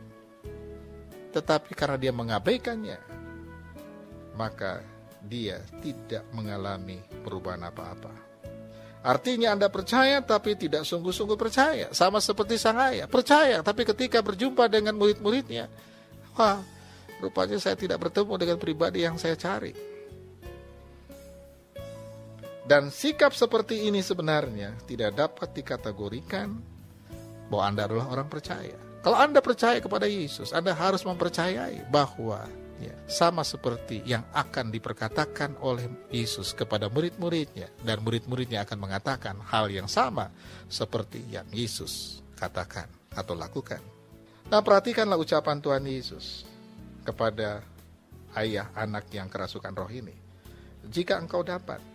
Tetapi karena dia mengabaikannya, maka dia tidak mengalami perubahan apa-apa. Artinya Anda percaya tapi tidak sungguh-sungguh percaya. Sama seperti sang ayah, percaya tapi ketika berjumpa dengan murid-muridnya, wah, rupanya saya tidak bertemu dengan pribadi yang saya cari. Dan sikap seperti ini sebenarnya tidak dapat dikategorikan bahwa Anda adalah orang percaya. Kalau Anda percaya kepada Yesus, Anda harus mempercayai bahwa sama seperti yang akan diperkatakan oleh Yesus kepada murid-muridnya, dan murid-muridnya akan mengatakan hal yang sama seperti yang Yesus katakan atau lakukan. Nah, perhatikanlah ucapan Tuhan Yesus kepada ayah anak yang kerasukan roh ini. Jika engkau dapat.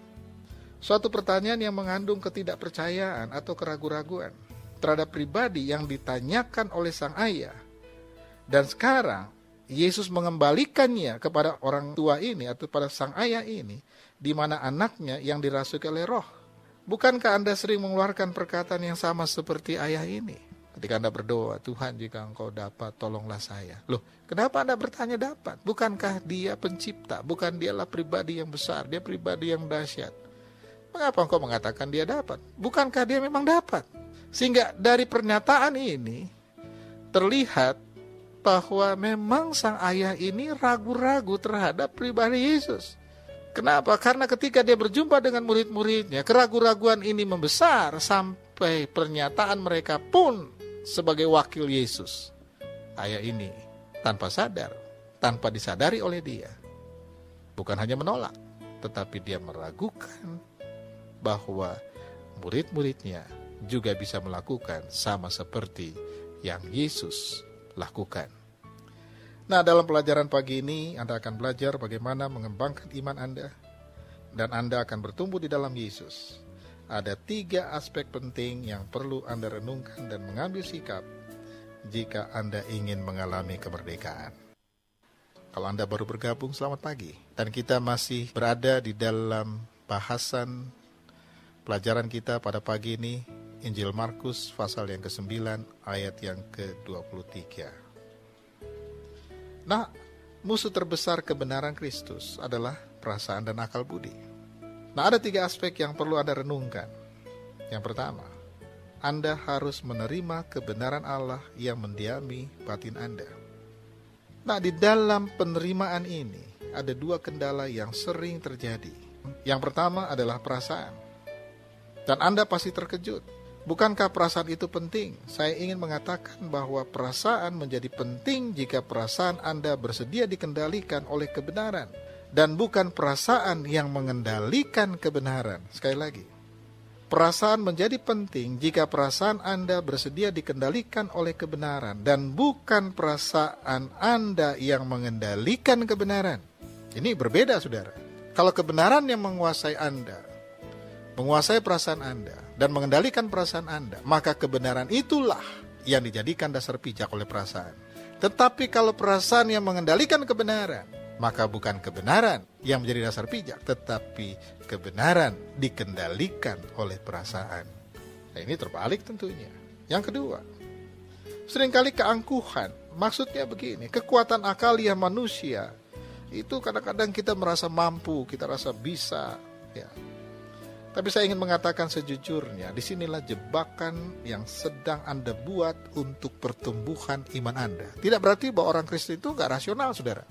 Suatu pertanyaan yang mengandung ketidakpercayaan atau keraguan-raguan terhadap pribadi yang ditanyakan oleh sang ayah. Dan sekarang Yesus mengembalikannya kepada orang tua ini atau pada sang ayah ini, di mana anaknya yang dirasuki oleh roh. Bukankah Anda sering mengeluarkan perkataan yang sama seperti ayah ini? Ketika Anda berdoa, Tuhan jika engkau dapat, tolonglah saya. Loh, kenapa Anda bertanya dapat? Bukankah dia pencipta? Bukan dialah pribadi yang besar, dia pribadi yang dahsyat. Mengapa engkau mengatakan dia dapat? Bukankah dia memang dapat? Sehingga dari pernyataan ini terlihat bahwa memang sang ayah ini ragu-ragu terhadap pribadi Yesus. Kenapa? Karena ketika dia berjumpa dengan murid-muridnya, keraguan-raguan ini membesar sampai pernyataan mereka pun sebagai wakil Yesus. Ayah ini tanpa sadar, tanpa disadari oleh dia, bukan hanya menolak, tetapi dia meragukan bahwa murid-muridnya juga bisa melakukan sama seperti yang Yesus lakukan. Nah, dalam pelajaran pagi ini Anda akan belajar bagaimana mengembangkan iman Anda, dan Anda akan bertumbuh di dalam Yesus. Ada 3 aspek penting yang perlu Anda renungkan dan mengambil sikap jika Anda ingin mengalami kemerdekaan. Kalau Anda baru bergabung, selamat pagi. Dan kita masih berada di dalam bahasan pelajaran kita pada pagi ini, Injil Markus pasal yang ke-9 ayat yang ke-23. Nah, musuh terbesar kebenaran Kristus adalah perasaan dan akal budi. Nah, ada 3 aspek yang perlu Anda renungkan. Yang pertama, Anda harus menerima kebenaran Allah yang mendiami batin Anda. Nah, di dalam penerimaan ini ada 2 kendala yang sering terjadi. Yang pertama adalah perasaan. Dan Anda pasti terkejut. Bukankah perasaan itu penting? Saya ingin mengatakan bahwa perasaan menjadi penting jika perasaan Anda bersedia dikendalikan oleh kebenaran, dan bukan perasaan yang mengendalikan kebenaran. Sekali lagi, perasaan menjadi penting jika perasaan Anda bersedia dikendalikan oleh kebenaran, dan bukan perasaan Anda yang mengendalikan kebenaran. Ini berbeda, saudara. Kalau kebenaran yang menguasai Anda, menguasai perasaan Anda, dan mengendalikan perasaan Anda, maka kebenaran itulah yang dijadikan dasar pijak oleh perasaan. Tetapi kalau perasaan yang mengendalikan kebenaran, maka bukan kebenaran yang menjadi dasar pijak, tetapi kebenaran dikendalikan oleh perasaan. Nah, ini terbalik tentunya. Yang kedua, seringkali keangkuhan. Maksudnya begini, kekuatan akaliah manusia, itu kadang-kadang kita merasa mampu, kita rasa bisa, ya. Tapi saya ingin mengatakan sejujurnya, disinilah jebakan yang sedang Anda buat untuk pertumbuhan iman Anda. Tidak berarti bahwa orang Kristen itu gak rasional, saudara.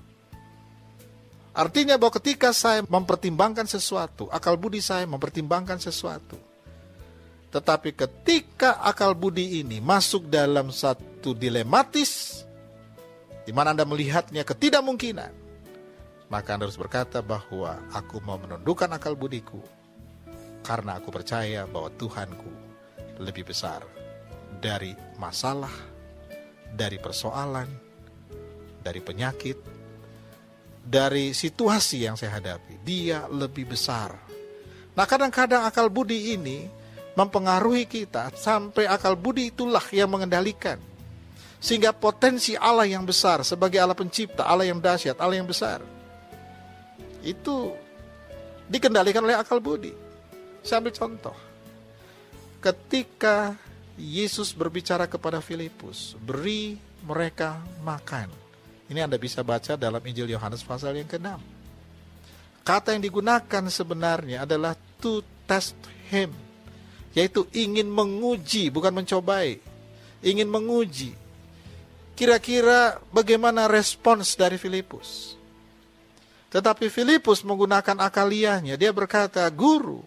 Artinya bahwa ketika saya mempertimbangkan sesuatu, akal budi saya mempertimbangkan sesuatu. Tetapi ketika akal budi ini masuk dalam satu dilematis, di mana Anda melihatnya ketidakmungkinan, maka Anda harus berkata bahwa aku mau menundukkan akal budiku, karena aku percaya bahwa Tuhanku lebih besar dari masalah, dari persoalan, dari penyakit, dari situasi yang saya hadapi. Dia lebih besar. Nah, kadang-kadang akal budi ini mempengaruhi kita sampai akal budi itulah yang mengendalikan. Sehingga potensi Allah yang besar sebagai Allah pencipta, Allah yang dahsyat, Allah yang besar, itu dikendalikan oleh akal budi. Saya ambil contoh. Ketika Yesus berbicara kepada Filipus, beri mereka makan. Ini Anda bisa baca dalam Injil Yohanes pasal yang ke-6. Kata yang digunakan sebenarnya adalah to test him, yaitu ingin menguji, bukan mencobai. Ingin menguji. Kira-kira bagaimana respons dari Filipus. Tetapi Filipus menggunakan akaliahnya. Dia berkata, Guru,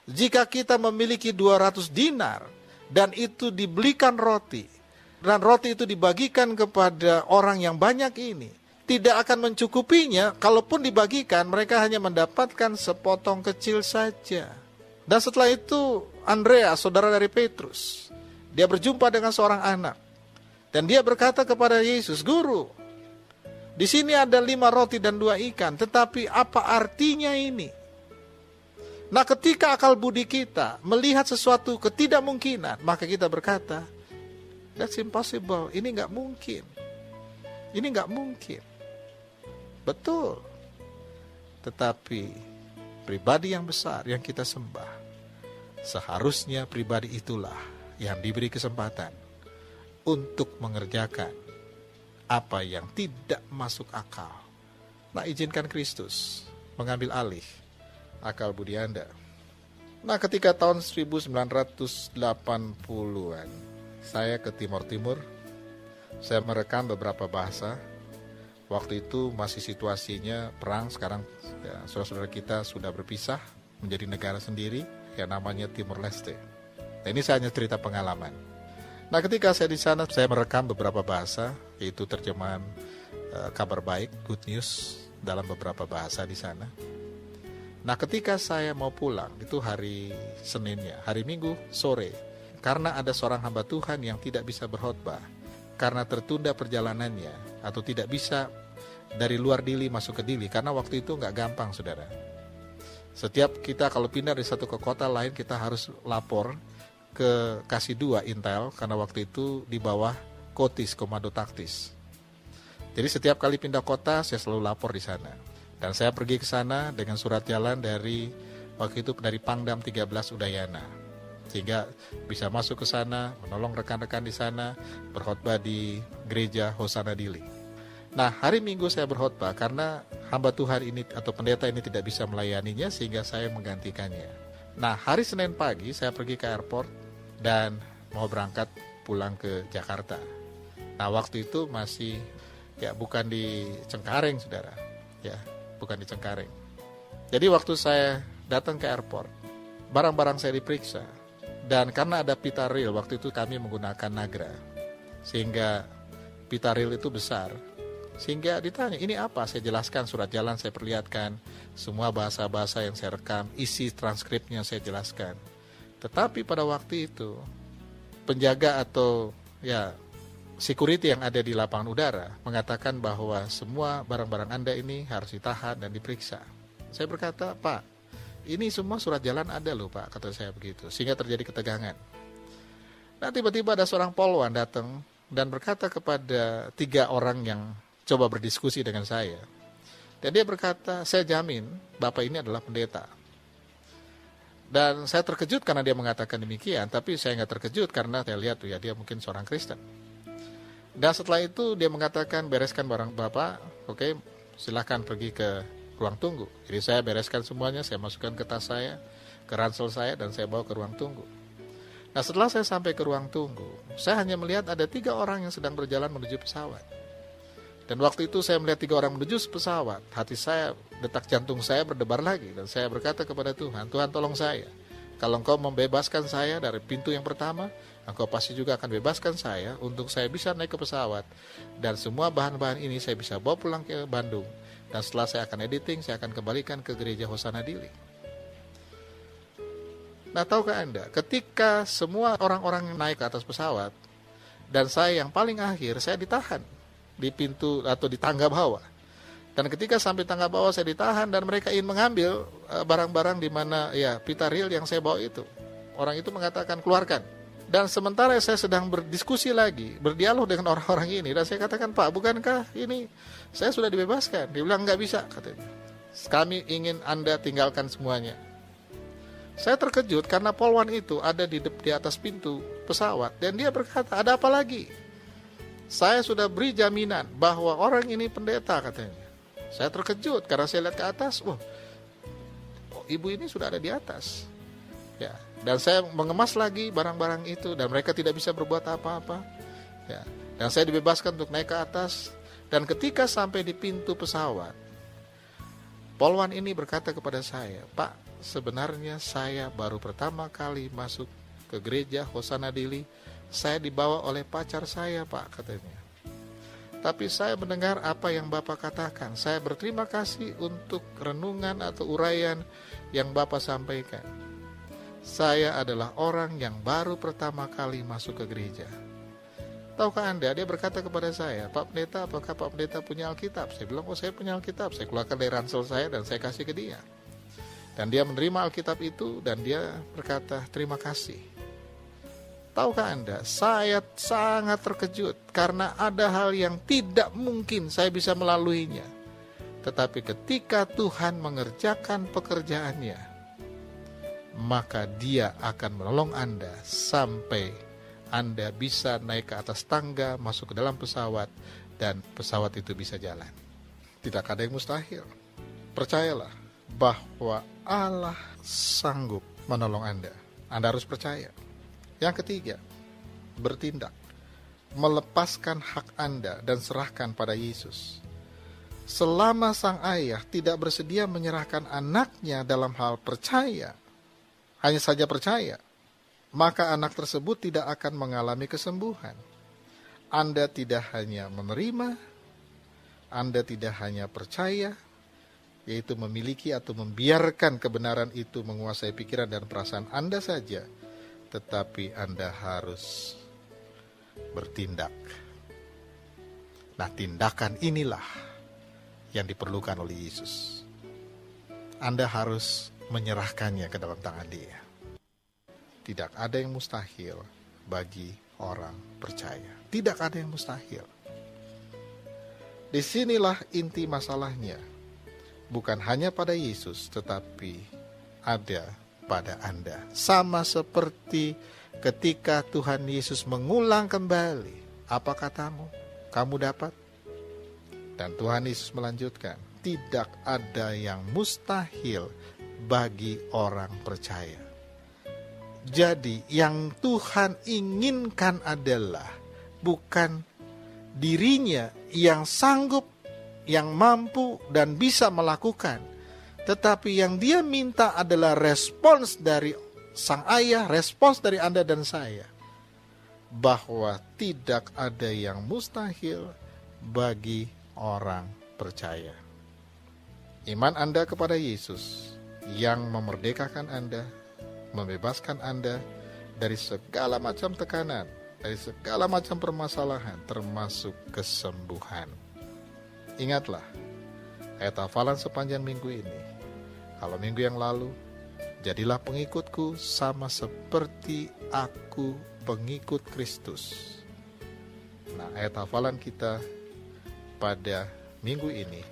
jika kita memiliki 200 dinar dan itu dibelikan roti, dan roti itu dibagikan kepada orang yang banyak ini, tidak akan mencukupinya. Kalaupun dibagikan, mereka hanya mendapatkan sepotong kecil saja. Dan setelah itu Andreas, saudara dari Petrus, dia berjumpa dengan seorang anak, dan dia berkata kepada Yesus, Guru, di sini ada 5 roti dan 2 ikan, tetapi apa artinya ini? Nah, ketika akal budi kita melihat sesuatu ketidakmungkinan, maka kita berkata, that's impossible, ini gak mungkin. Ini gak mungkin. Betul. Tetapi pribadi yang besar yang kita sembah, seharusnya pribadi itulah yang diberi kesempatan untuk mengerjakan apa yang tidak masuk akal. Nah, izinkan Kristus mengambil alih akal budi Anda. Nah, ketika tahun 1980-an, saya ke Timur-Timur, saya merekam beberapa bahasa. Waktu itu masih situasinya perang, sekarang ya, saudara-saudara kita sudah berpisah menjadi negara sendiri, yang namanya Timur Leste. Nah, ini saya hanya cerita pengalaman. Nah, ketika saya di sana, saya merekam beberapa bahasa, yaitu terjemahan kabar baik, good news, dalam beberapa bahasa di sana. Nah, ketika saya mau pulang, itu hari Seninnya, hari Minggu sore, karena ada seorang hamba Tuhan yang tidak bisa berkhotbah, karena tertunda perjalanannya, atau tidak bisa dari luar Dili masuk ke Dili, karena waktu itu nggak gampang, saudara. Setiap kita kalau pindah dari satu ke kota lain, kita harus lapor ke Kasih 2 Intel, karena waktu itu di bawah Kotis, Komando Taktis. Jadi setiap kali pindah kota, saya selalu lapor di sana. Dan saya pergi ke sana dengan surat jalan dari waktu itu dari Pangdam 13 Udayana. Sehingga bisa masuk ke sana, menolong rekan-rekan di sana, berkhotbah di gereja Hosana Dili. Nah, hari Minggu saya berkhotbah karena hamba Tuhan ini atau pendeta ini tidak bisa melayaninya, sehingga saya menggantikannya. Nah, hari Senin pagi saya pergi ke airport dan mau berangkat pulang ke Jakarta. Nah, waktu itu masih bukan di Cengkareng, saudara. Ya, bukan di Cengkareng. Jadi waktu saya datang ke airport, barang-barang saya diperiksa. Dan karena ada pita ril, waktu itu kami menggunakan Nagra. Sehingga pita ril itu besar. Sehingga ditanya, ini apa? Saya jelaskan surat jalan, saya perlihatkan. Semua bahasa-bahasa yang saya rekam, isi transkripnya saya jelaskan. Tetapi pada waktu itu, penjaga atau security yang ada di lapangan udara mengatakan bahwa semua barang-barang Anda ini harus ditahan dan diperiksa. Saya berkata, Pak, ini semua surat jalan ada loh, Pak, kata saya begitu. Sehingga terjadi ketegangan. Nah, tiba-tiba ada seorang polwan datang dan berkata kepada 3 orang yang coba berdiskusi dengan saya. Dan dia berkata, saya jamin Bapak ini adalah pendeta. Dan saya terkejut karena dia mengatakan demikian, tapi saya nggak terkejut karena saya lihat dia mungkin seorang Kristen. Dan setelah itu dia mengatakan, bereskan barang Bapak, oke, silahkan pergi ke ruang tunggu. Jadi saya bereskan semuanya, saya masukkan ke tas saya, ke ransel saya, dan saya bawa ke ruang tunggu. Nah, setelah saya sampai ke ruang tunggu, saya hanya melihat ada 3 orang yang sedang berjalan menuju pesawat. Dan waktu itu saya melihat 3 orang menuju pesawat, hati saya, detak jantung saya berdebar lagi. Dan saya berkata kepada Tuhan, Tuhan tolong saya. Kalau Engkau membebaskan saya dari pintu yang pertama, Engkau pasti juga akan bebaskan saya untuk saya bisa naik ke pesawat. Dan semua bahan-bahan ini saya bisa bawa pulang ke Bandung. Dan setelah saya akan editing, saya akan kembalikan ke gereja Hosana Dili. Nah, tahukah Anda, ketika semua orang-orang naik ke atas pesawat, dan saya yang paling akhir, saya ditahan di pintu atau di tangga bawah. Dan ketika sampai tangga bawah saya ditahan dan mereka ingin mengambil barang-barang di mana pita ril yang saya bawa itu. Orang itu mengatakan keluarkan. Dan sementara saya sedang berdiskusi lagi, berdialog dengan orang-orang ini, dan saya katakan, Pak, bukankah ini saya sudah dibebaskan? Dia bilang, nggak bisa, katanya. Kami ingin Anda tinggalkan semuanya. Saya terkejut karena polwan itu ada di atas pintu pesawat, dan dia berkata, ada apa lagi? Saya sudah beri jaminan bahwa orang ini pendeta, katanya. Saya terkejut karena saya lihat ke atas, ibu ini sudah ada di atas. Ya, dan saya mengemas lagi barang-barang itu dan mereka tidak bisa berbuat apa-apa. Ya, dan saya dibebaskan untuk naik ke atas. Dan ketika sampai di pintu pesawat, polwan ini berkata kepada saya, Pak, sebenarnya saya baru pertama kali masuk ke gereja Hosana Dili. Saya dibawa oleh pacar saya, Pak, katanya. Tapi saya mendengar apa yang Bapak katakan. Saya berterima kasih untuk renungan atau uraian yang Bapak sampaikan. Saya adalah orang yang baru pertama kali masuk ke gereja. Tahukah Anda, dia berkata kepada saya, Pak Pendeta, apakah Pak Pendeta punya Alkitab? Saya bilang, saya punya Alkitab. Saya keluarkan dari ransel saya dan saya kasih ke dia. Dan dia menerima Alkitab itu dan dia berkata, terima kasih. Tahukah Anda, saya sangat terkejut karena ada hal yang tidak mungkin saya bisa melaluinya. Tetapi ketika Tuhan mengerjakan pekerjaannya, maka Dia akan menolong Anda sampai Anda bisa naik ke atas tangga, masuk ke dalam pesawat, dan pesawat itu bisa jalan. Tidak ada yang mustahil. Percayalah bahwa Allah sanggup menolong Anda. Anda harus percaya. Yang ketiga, bertindak, melepaskan hak Anda dan serahkan pada Yesus. Selama sang ayah tidak bersedia menyerahkan anaknya dalam hal percaya, hanya saja percaya, maka anak tersebut tidak akan mengalami kesembuhan. Anda tidak hanya menerima, Anda tidak hanya percaya, yaitu memiliki atau membiarkan kebenaran itu menguasai pikiran dan perasaan Anda saja, tetapi Anda harus bertindak. Nah, tindakan inilah yang diperlukan oleh Yesus. Anda harus menyerahkannya ke dalam tangan Dia. Tidak ada yang mustahil bagi orang percaya. Tidak ada yang mustahil. Disinilah inti masalahnya. Bukan hanya pada Yesus, tetapi ada pada Anda. Sama seperti ketika Tuhan Yesus mengulang kembali, apa katamu? Kamu dapat? Dan Tuhan Yesus melanjutkan, tidak ada yang mustahil bagi orang percaya. Jadi yang Tuhan inginkan adalah bukan dirinya yang sanggup, yang mampu dan bisa melakukan, tetapi yang Dia minta adalah respons dari Sang Ayah, respons dari Anda dan saya, bahwa tidak ada yang mustahil bagi orang percaya. Iman Anda kepada Yesus yang memerdekakan Anda, membebaskan Anda dari segala macam tekanan, dari segala macam permasalahan, termasuk kesembuhan. Ingatlah, ayat hafalan sepanjang minggu ini. Kalau minggu yang lalu, jadilah pengikutku sama seperti aku pengikut Kristus. Nah, ayat hafalan kita pada minggu ini,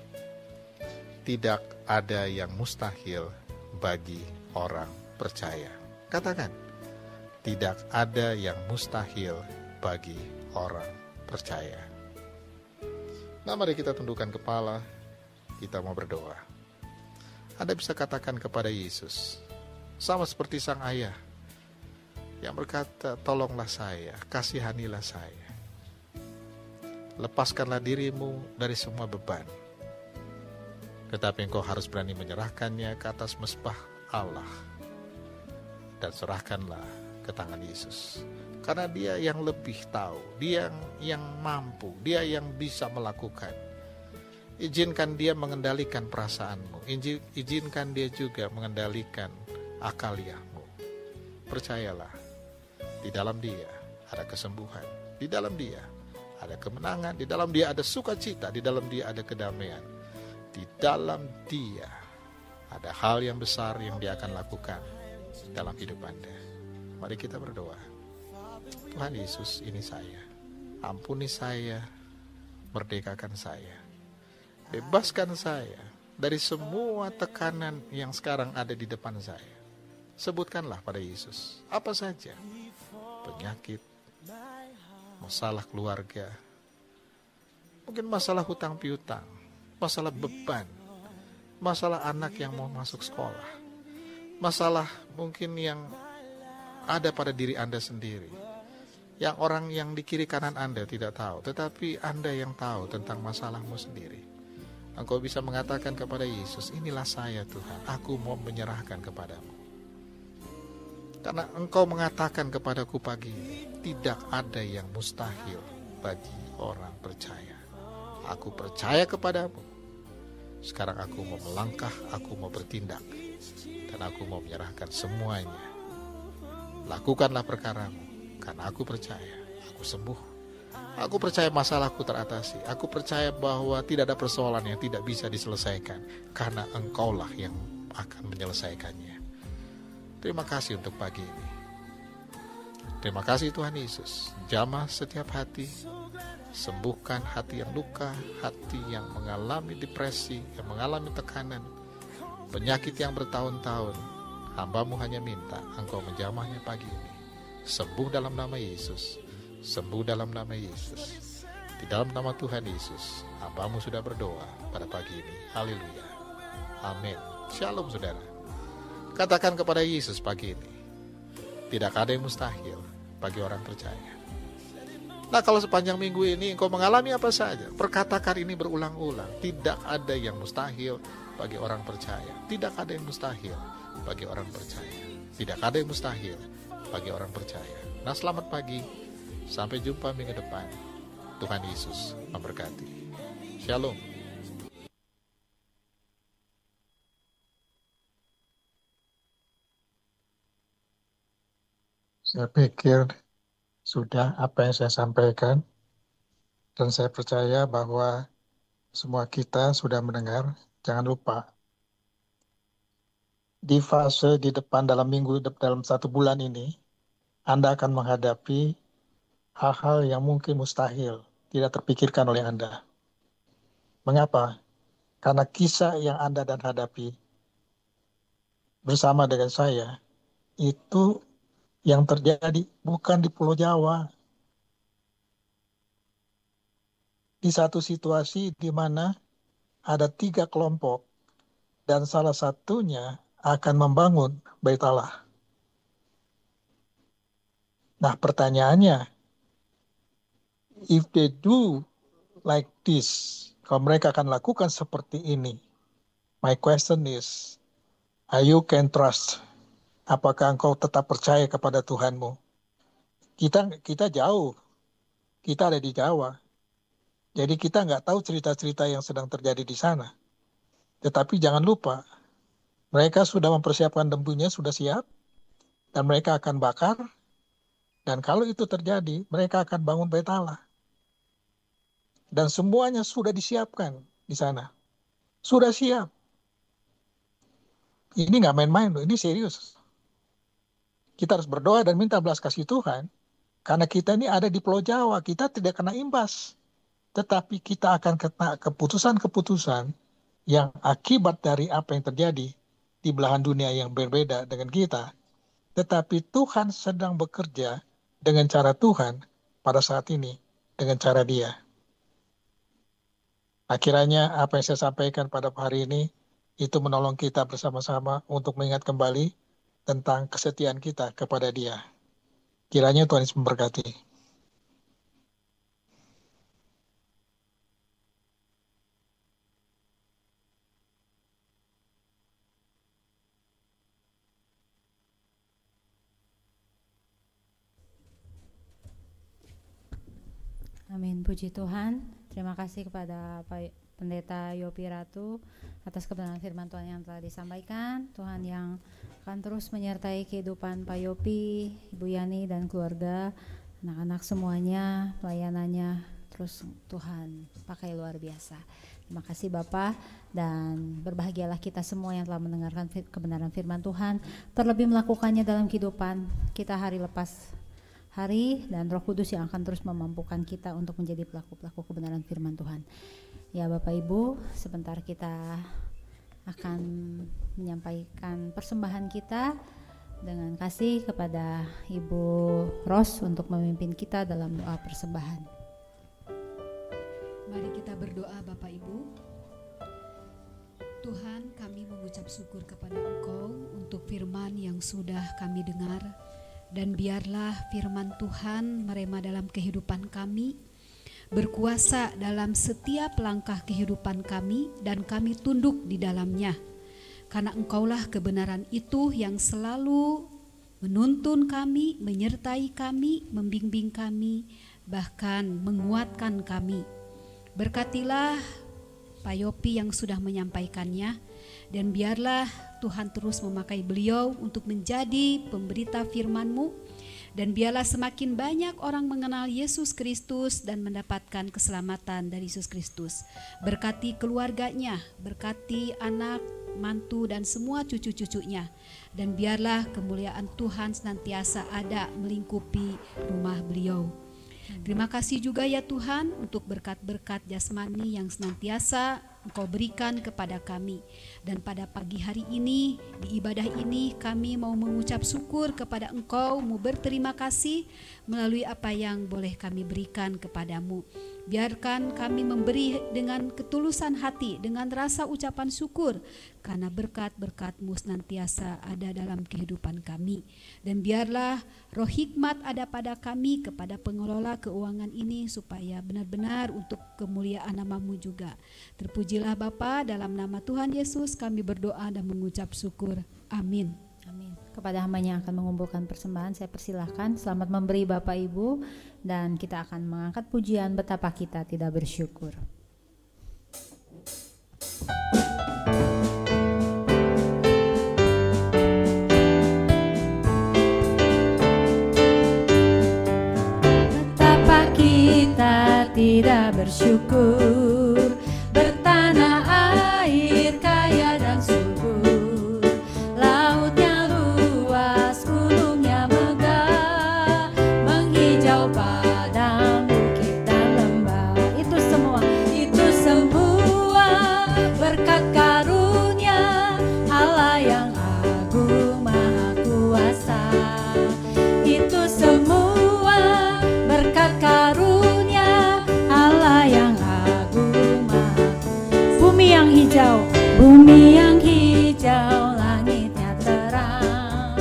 tidak ada yang mustahil bagi orang percaya. Katakan, tidak ada yang mustahil bagi orang percaya. Nah, mari kita tundukkan kepala, kita mau berdoa. Anda bisa katakan kepada Yesus, sama seperti Sang Ayah yang berkata, tolonglah saya, kasihanilah saya. Lepaskanlah dirimu dari semua beban. Tetapi engkau harus berani menyerahkannya ke atas mezbah Allah. Dan serahkanlah ke tangan Yesus. Karena Dia yang lebih tahu, Dia yang mampu, Dia yang bisa melakukan. Izinkan Dia mengendalikan perasaanmu, izinkan Dia juga mengendalikan akaliahmu. Percayalah, di dalam Dia ada kesembuhan, di dalam Dia ada kemenangan, di dalam Dia ada sukacita, di dalam Dia ada kedamaian. Di dalam Dia ada hal yang besar yang Dia akan lakukan dalam hidup Anda. Mari kita berdoa. Tuhan Yesus, ini saya. Ampuni saya, merdekakan saya. Bebaskan saya dari semua tekanan yang sekarang ada di depan saya. Sebutkanlah pada Yesus, apa saja. Penyakit, masalah keluarga, mungkin masalah hutang piutang, masalah beban, masalah anak yang mau masuk sekolah, masalah mungkin yang ada pada diri Anda sendiri, yang orang yang di kiri kanan Anda tidak tahu, tetapi Anda yang tahu tentang masalahmu sendiri. Engkau bisa mengatakan kepada Yesus, inilah saya Tuhan, aku mau menyerahkan kepadamu. Karena Engkau mengatakan kepadaku pagi ini, tidak ada yang mustahil bagi orang percaya. Aku percaya kepadamu. Sekarang aku mau melangkah, aku mau bertindak, dan aku mau menyerahkan semuanya. Lakukanlah perkaramu. Karena aku percaya, aku sembuh. Aku percaya masalahku teratasi. Aku percaya bahwa tidak ada persoalan yang tidak bisa diselesaikan. Karena Engkaulah yang akan menyelesaikannya. Terima kasih untuk pagi ini. Terima kasih Tuhan Yesus. Jamah setiap hati. Sembuhkan hati yang luka, hati yang mengalami depresi, yang mengalami tekanan, penyakit yang bertahun-tahun. Hamba-Mu hanya minta Engkau menjamahnya pagi ini. Sembuh dalam nama Yesus. Sembuh dalam nama Yesus. Di dalam nama Tuhan Yesus, hamba-Mu sudah berdoa pada pagi ini. Haleluya. Amin. Shalom saudara. Katakan kepada Yesus pagi ini, tidak ada yang mustahil bagi orang percaya. Nah, kalau sepanjang minggu ini engkau mengalami apa saja, perkatakan ini berulang-ulang. Tidak ada yang mustahil bagi orang percaya. Tidak ada yang mustahil bagi orang percaya. Tidak ada yang mustahil bagi orang percaya. Nah, selamat pagi. Sampai jumpa minggu depan. Tuhan Yesus memberkati. Shalom. Saya pikir sudah apa yang saya sampaikan, dan saya percaya bahwa semua kita sudah mendengar. Jangan lupa, di fase di depan dalam 1 bulan ini, Anda akan menghadapi hal-hal yang mungkin mustahil, tidak terpikirkan oleh Anda. Mengapa? Karena kisah yang Anda dan hadapi bersama dengan saya, itu yang terjadi bukan di Pulau Jawa. Di satu situasi di mana ada 3 kelompok, dan salah satunya akan membangun Bait Allah. Nah, pertanyaannya, if they do like this, kalau mereka akan lakukan seperti ini, my question is, are you can trust? Apakah engkau tetap percaya kepada Tuhanmu? Kita jauh, kita ada di Jawa, jadi kita nggak tahu cerita-cerita yang sedang terjadi di sana. Tetapi jangan lupa, mereka sudah mempersiapkan dembunya, sudah siap, dan mereka akan bakar. Dan kalau itu terjadi, mereka akan bangun Bait Allah. Dan semuanya sudah disiapkan di sana. Sudah siap. Ini nggak main-main loh, ini serius. Kita harus berdoa dan minta belas kasih Tuhan, karena kita ini ada di Pulau Jawa, kita tidak kena imbas. Tetapi kita akan kena keputusan-keputusan yang akibat dari apa yang terjadi di belahan dunia yang berbeda dengan kita. Tetapi Tuhan sedang bekerja dengan cara Tuhan pada saat ini, dengan cara Dia. Akhirnya apa yang saya sampaikan pada hari ini, itu menolong kita bersama-sama untuk mengingat kembali tentang kesetiaan kita kepada Dia. Kiranya Tuhan Yesus memberkati. Amin, puji Tuhan. Terima kasih kepada Pak Pendeta Yopi Ratu atas kebenaran firman Tuhan yang telah disampaikan. Tuhan yang akan terus menyertai kehidupan Pak Yopi, Ibu Yani dan keluarga, anak-anak semuanya, pelayanannya. Terus Tuhan pakai luar biasa. Terima kasih Bapak, dan berbahagialah kita semua yang telah mendengarkan kebenaran firman Tuhan, terlebih melakukannya dalam kehidupan kita hari lepas hari, dan Roh Kudus yang akan terus memampukan kita untuk menjadi pelaku-pelaku kebenaran firman Tuhan. Ya Bapak Ibu, sebentar kita akan menyampaikan persembahan kita dengan kasih kepada Ibu Ros untuk memimpin kita dalam doa persembahan. Mari kita berdoa Bapak Ibu. Tuhan, kami mengucap syukur kepada Engkau untuk firman yang sudah kami dengar. Dan biarlah firman Tuhan merema dalam kehidupan kami, berkuasa dalam setiap langkah kehidupan kami, dan kami tunduk di dalamnya. Karena Engkaulah kebenaran itu yang selalu menuntun kami, menyertai kami, membimbing kami, bahkan menguatkan kami. Berkatilah Pak Yopi yang sudah menyampaikannya, dan biarlah Tuhan terus memakai beliau untuk menjadi pemberita firman-Mu, dan biarlah semakin banyak orang mengenal Yesus Kristus dan mendapatkan keselamatan dari Yesus Kristus. Berkati keluarganya, berkati anak, mantu dan semua cucu-cucunya, dan biarlah kemuliaan Tuhan senantiasa ada melingkupi rumah beliau. Terima kasih juga ya Tuhan untuk berkat-berkat jasmani yang senantiasa Engkau berikan kepada kami. Dan pada pagi hari ini, di ibadah ini kami mau mengucap syukur kepada Engkau, mau berterima kasih melalui apa yang boleh kami berikan kepadamu. Biarkan kami memberi dengan ketulusan hati, dengan rasa ucapan syukur, karena berkat-berkat-Mu senantiasa ada dalam kehidupan kami. Dan biarlah roh hikmat ada pada kami, kepada pengelola keuangan ini, supaya benar-benar untuk kemuliaan nama-Mu juga. Terpujilah Bapa, dalam nama Tuhan Yesus kami berdoa dan mengucap syukur. Amin. Amin. Kepada hamba-Nya yang akan mengumpulkan persembahan, saya persilahkan. Selamat memberi Bapak Ibu, dan kita akan mengangkat pujian betapa kita tidak bersyukur. tidak bersyukur. Bertanah air kaya dan subur, lautnya luas, gunungnya megah, menghijau padang, bukit dan lembah. Itu semua berkat karunia Allah yang agung maha kuasa. Itu semua berkat karunia Allah yang agung maha kuasa. Bumi yang hijau, langitnya terang,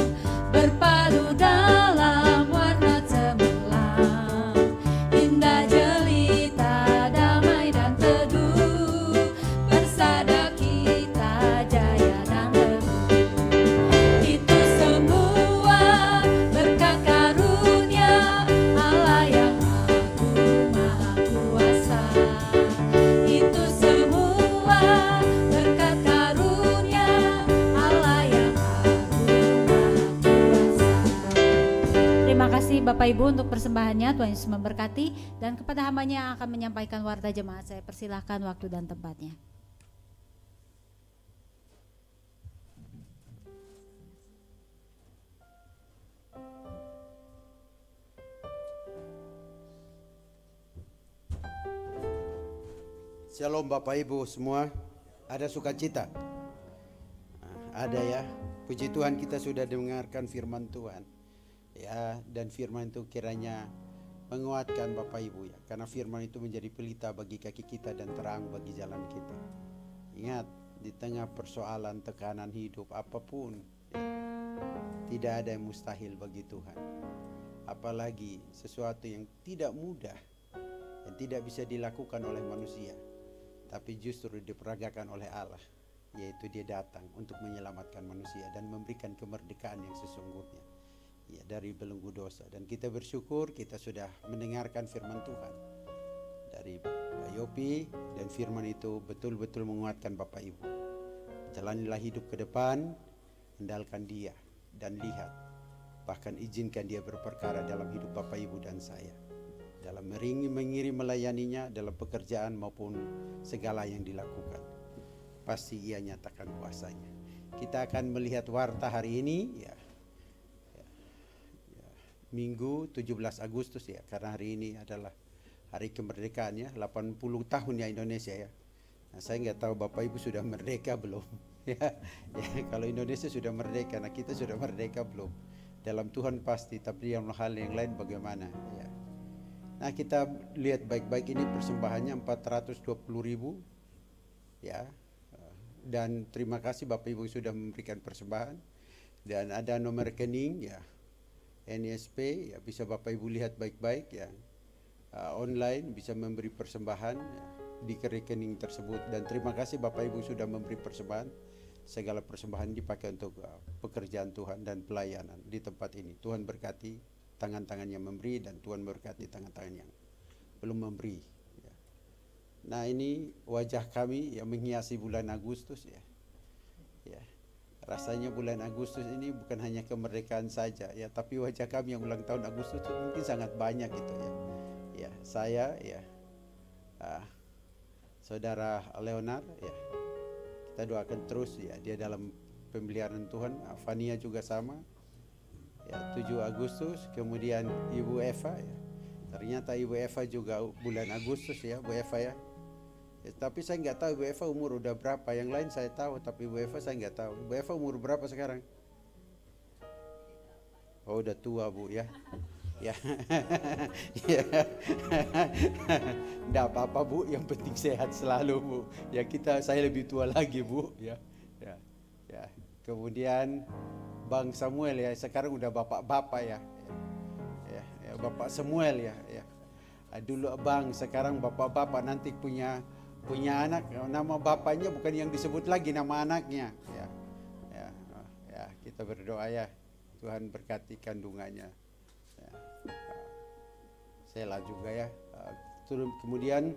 berpadu dalam warna cemerlang, indah jelita, damai dan teduh, bersada kita jaya dan teguh. Itu semua berkat karunia Allah yang agung maha kuasa. Itu semua berkat karunia Allah yang agung maha kuasa. Terima kasih Bapak Ibu untuk persembahannya. Tuhan Yesus memberkati. Dan kepada hambanya yang akan menyampaikan warta jemaat, saya persilahkan waktu dan tempatnya. Shalom Bapak Ibu semua, ada sukacita? Ada ya, puji Tuhan kita sudah dengarkan firman Tuhan ya, dan firman itu kiranya menguatkan Bapak Ibu ya, karena firman itu menjadi pelita bagi kaki kita dan terang bagi jalan kita. Ingat, di tengah persoalan tekanan hidup apapun ya, tidak ada yang mustahil bagi Tuhan, apalagi sesuatu yang tidak mudah, yang tidak bisa dilakukan oleh manusia, tapi justru diperagakan oleh Allah, yaitu Dia datang untuk menyelamatkan manusia dan memberikan kemerdekaan yang sesungguhnya ya, dari belenggu dosa. Dan kita bersyukur kita sudah mendengarkan firman Tuhan dari Pak Yopi, dan firman itu betul-betul menguatkan Bapak Ibu. Jalanilah hidup ke depan, andalkan Dia dan lihat, bahkan izinkan Dia berperkara dalam hidup Bapak Ibu dan saya, dalam mengirim melayaninya dalam pekerjaan maupun segala yang dilakukan. Pasti Ia nyatakan kuasanya. Kita akan melihat warta hari ini ya, Minggu 17 Agustus ya, karena hari ini adalah hari kemerdekaan ya, 80 tahun ya Indonesia ya. Nah, saya nggak tahu Bapak Ibu sudah merdeka belum ya, kalau Indonesia sudah merdeka, nah kita sudah merdeka belum? Dalam Tuhan pasti, tapi dalam hal yang lain bagaimana ya. Nah, kita lihat baik-baik, ini persembahannya 420.000 ya. Dan terima kasih Bapak Ibu sudah memberikan persembahan. Dan ada nomor rekening ya, NSP ya, bisa Bapak Ibu lihat baik-baik ya. Online bisa memberi persembahan ya, di rekening tersebut. Dan terima kasih Bapak Ibu sudah memberi persembahan. Segala persembahan dipakai untuk pekerjaan Tuhan dan pelayanan di tempat ini. Tuhan berkati tangan-tangan yang memberi, dan Tuhan berkati tangan-tangan yang belum memberi ya. Nah, ini wajah kami yang menghiasi bulan Agustus ya. Ya, rasanya bulan Agustus ini bukan hanya kemerdekaan saja ya, tapi wajah kami yang ulang tahun Agustus itu mungkin sangat banyak gitu ya. Ya, saya ya, Saudara Leonard ya, kita doakan terus ya, dia dalam pemeliharaan Tuhan. Fania juga sama ya, 7 Agustus. Kemudian Ibu Eva ya, ternyata Ibu Eva juga bulan Agustus ya, Bu Eva ya. Ya, tapi saya nggak tahu Ibu Eva umur udah berapa. Yang lain saya tahu, tapi Ibu Eva saya nggak tahu. Ibu Eva umur berapa sekarang? Oh, udah tua Bu ya. Ya, ya, nggak apa-apa Bu, yang penting sehat selalu Bu. Ya, saya lebih tua lagi Bu ya. Ya, ya. Kemudian Bang Samuel ya, sekarang udah bapak-bapak ya. Ya, Bapak Samuel ya. Dulu Bang, sekarang bapak-bapak, nanti punya anak, nama bapaknya bukan yang disebut lagi nama anaknya. Ya, kita berdoa ya, Tuhan berkati kandungannya. Ya. Sela juga ya. Kemudian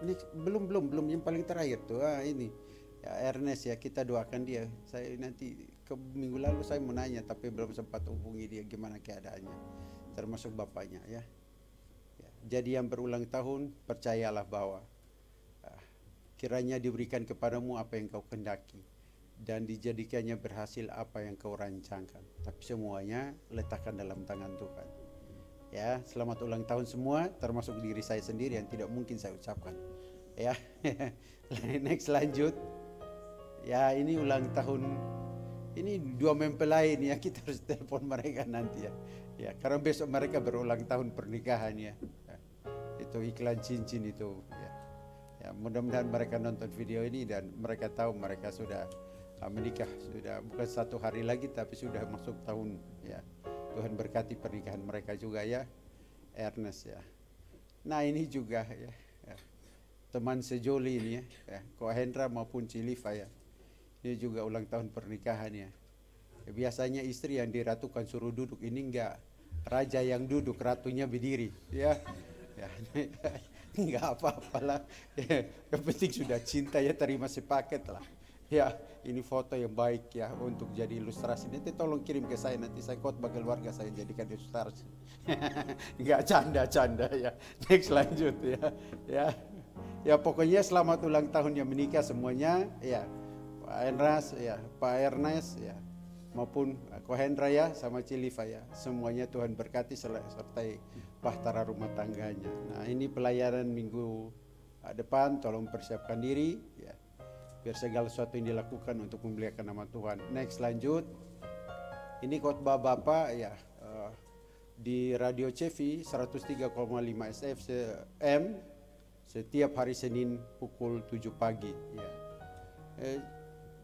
ini belum yang paling terakhir tuh ini. Ya, Ernest ya, kita doakan dia. Saya nanti minggu lalu saya mau nanya, tapi belum sempat hubungi dia gimana keadaannya, termasuk bapaknya ya. Jadi yang berulang tahun, percayalah bahwa kiranya diberikan kepadamu apa yang kau kehendaki, dan dijadikannya berhasil apa yang kau rancangkan. Tapi semuanya letakkan dalam tangan Tuhan. Ya, selamat ulang tahun semua, termasuk diri saya sendiri yang tidak mungkin saya ucapkan. Ya, next lanjut. Ya, ini ulang tahun. Ini 2 mempelai ya, kita harus telepon mereka nanti ya. Ya, karena besok mereka berulang tahun pernikahan ya. Itu iklan cincin itu ya. Ya, mudah-mudahan mereka nonton video ini dan mereka tahu mereka sudah menikah, sudah bukan 1 hari lagi tapi sudah masuk tahun ya. Tuhan berkati pernikahan mereka juga ya, Ernest ya. Nah ini juga ya, teman sejoli ini ya, Ko Hendra maupun Cilifa ya. Ini juga ulang tahun pernikahannya. Ya, biasanya istri yang diratukan suruh duduk, ini enggak, raja yang duduk, ratunya berdiri ya. Ya, enggak apa-apalah. Yang penting sudah cinta ya, terima sepaket lah. Ya, ini foto yang baik ya untuk jadi ilustrasi. Nanti tolong kirim ke saya, nanti saya khotbah keluarga saya jadikan ilustrasi. Enggak canda-canda ya. Next lanjut ya. Ya pokoknya selamat ulang tahun yang menikah semuanya ya. Pak Ernest ya, Pak Ernest ya, maupun Ko Hendra ya sama Cilifa ya. Semuanya Tuhan berkati sertai bahtera rumah tangganya. Nah, ini pelayanan minggu depan, tolong persiapkan diri ya. Biar segala sesuatu yang dilakukan untuk memuliakan nama Tuhan. Next lanjut. Ini khotbah Bapak ya di Radio CV 103,5 FM setiap hari Senin pukul 7 pagi ya.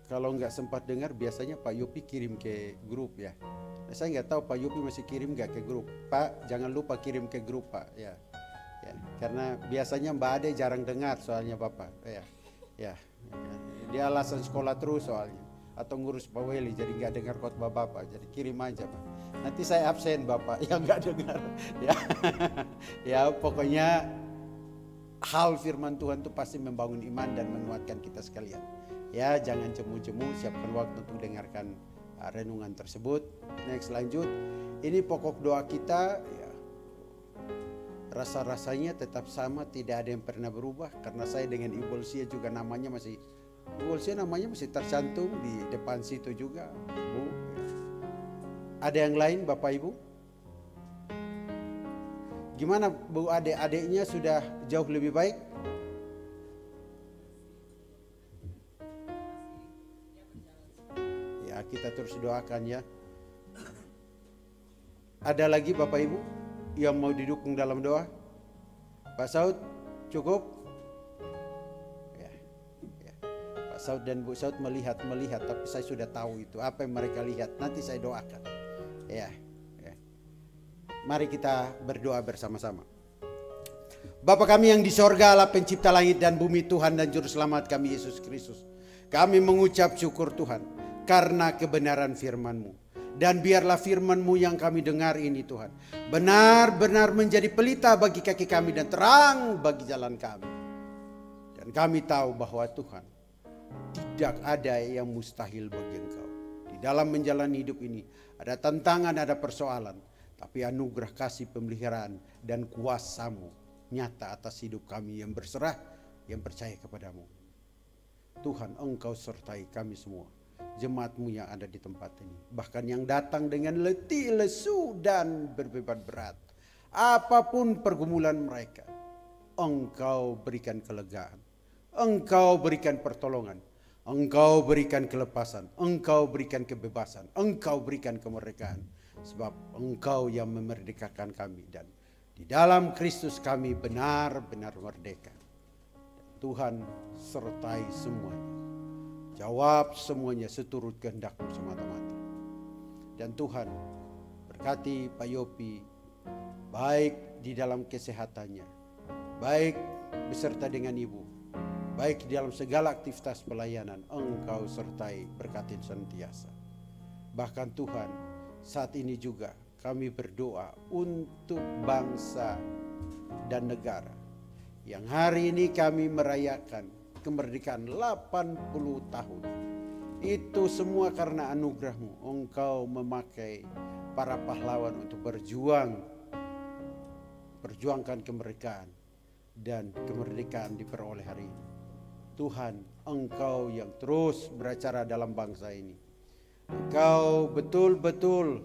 Kalau nggak sempat dengar biasanya Pak Yopi kirim ke grup ya. Saya nggak tahu Pak Yopi masih kirim nggak ke grup. Pak jangan lupa kirim ke grup Pak ya. Karena biasanya Mbak Ade jarang dengar soalnya Bapak ya. Dia alasan sekolah terus soalnya atau ngurus Pak Weli jadi nggak dengar khotbah Bapak, jadi kirim aja Pak. Nanti saya absen Bapak yang nggak dengar ya. Ya pokoknya hal firman Tuhan itu pasti membangun iman dan menguatkan kita sekalian. Ya jangan cemu-cemu, siapkan waktu untuk dengarkan renungan tersebut. Next lanjut. Ini pokok doa kita ya. Rasa-rasanya tetap sama, tidak ada yang pernah berubah karena saya dengan Ibu Olsia juga namanya masih, Ibu Olsia namanya masih tercantum di depan situ juga Bu. Ada yang lain Bapak Ibu? Gimana Bu, adik-adiknya sudah jauh lebih baik? Ya kita terus doakan ya. Ada lagi Bapak Ibu yang mau didukung dalam doa? Pak Saud cukup? Ya. Pak Saud dan Bu Saud melihat, tapi saya sudah tahu itu apa yang mereka lihat. Nanti saya doakan. Ya. Mari kita berdoa bersama-sama. Bapa kami yang di sorga, Allah pencipta langit dan bumi, Tuhan dan juru selamat kami Yesus Kristus. Kami mengucap syukur Tuhan karena kebenaran firman-Mu. Dan biarlah firman-Mu yang kami dengar ini Tuhan benar-benar menjadi pelita bagi kaki kami dan terang bagi jalan kami. Dan kami tahu bahwa Tuhan tidak ada yang mustahil bagi Engkau. Di dalam menjalani hidup ini ada tantangan, ada persoalan, tapi anugerah kasih pemeliharaan dan kuasa-Mu nyata atas hidup kami yang berserah, yang percaya kepadamu. Tuhan Engkau sertai kami semua, jemaat-Mu yang ada di tempat ini, bahkan yang datang dengan letih, lesu dan berbeban berat. Apapun pergumulan mereka, Engkau berikan kelegaan, Engkau berikan pertolongan, Engkau berikan kelepasan, Engkau berikan kebebasan, Engkau berikan kemerdekaan. Sebab Engkau yang memerdekakan kami dan di dalam Kristus kami benar-benar merdeka. Tuhan sertai semuanya. Jawab semuanya seturut kehendak-Mu semata-mata. Dan Tuhan berkati Pak Yopi baik di dalam kesehatannya, baik beserta dengan Ibu, baik di dalam segala aktivitas pelayanan. Engkau sertai, berkati senantiasa. Bahkan Tuhan saat ini juga kami berdoa untuk bangsa dan negara yang hari ini kami merayakan kemerdekaan 80 tahun. Itu semua karena anugerah-Mu. Engkau memakai para pahlawan untuk berjuang memperjuangkan kemerdekaan, dan kemerdekaan diperoleh hari ini. Tuhan, Engkau yang terus beracara dalam bangsa ini. Engkau betul-betul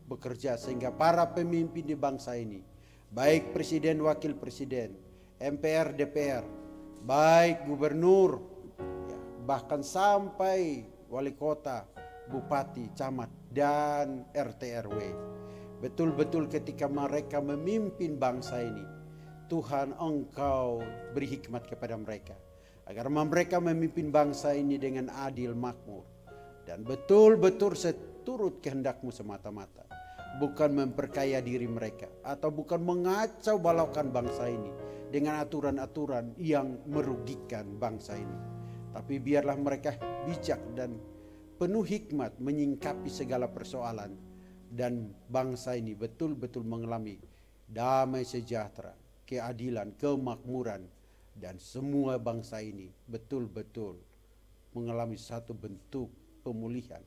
bekerja sehingga para pemimpin di bangsa ini, baik presiden, wakil presiden, MPR, DPR, baik gubernur, ya, bahkan sampai wali kota, bupati, camat, dan RT RW. Betul-betul ketika mereka memimpin bangsa ini, Tuhan, Engkau beri hikmat kepada mereka agar mereka memimpin bangsa ini dengan adil, makmur, dan betul-betul seturut kehendak-Mu semata-mata, bukan memperkaya diri mereka atau bukan mengacau balaukan bangsa ini dengan aturan-aturan yang merugikan bangsa ini. Tapi biarlah mereka bijak dan penuh hikmat menyingkapi segala persoalan, dan bangsa ini betul-betul mengalami damai sejahtera, keadilan, kemakmuran, dan semua bangsa ini betul-betul mengalami satu bentuk pemulihan.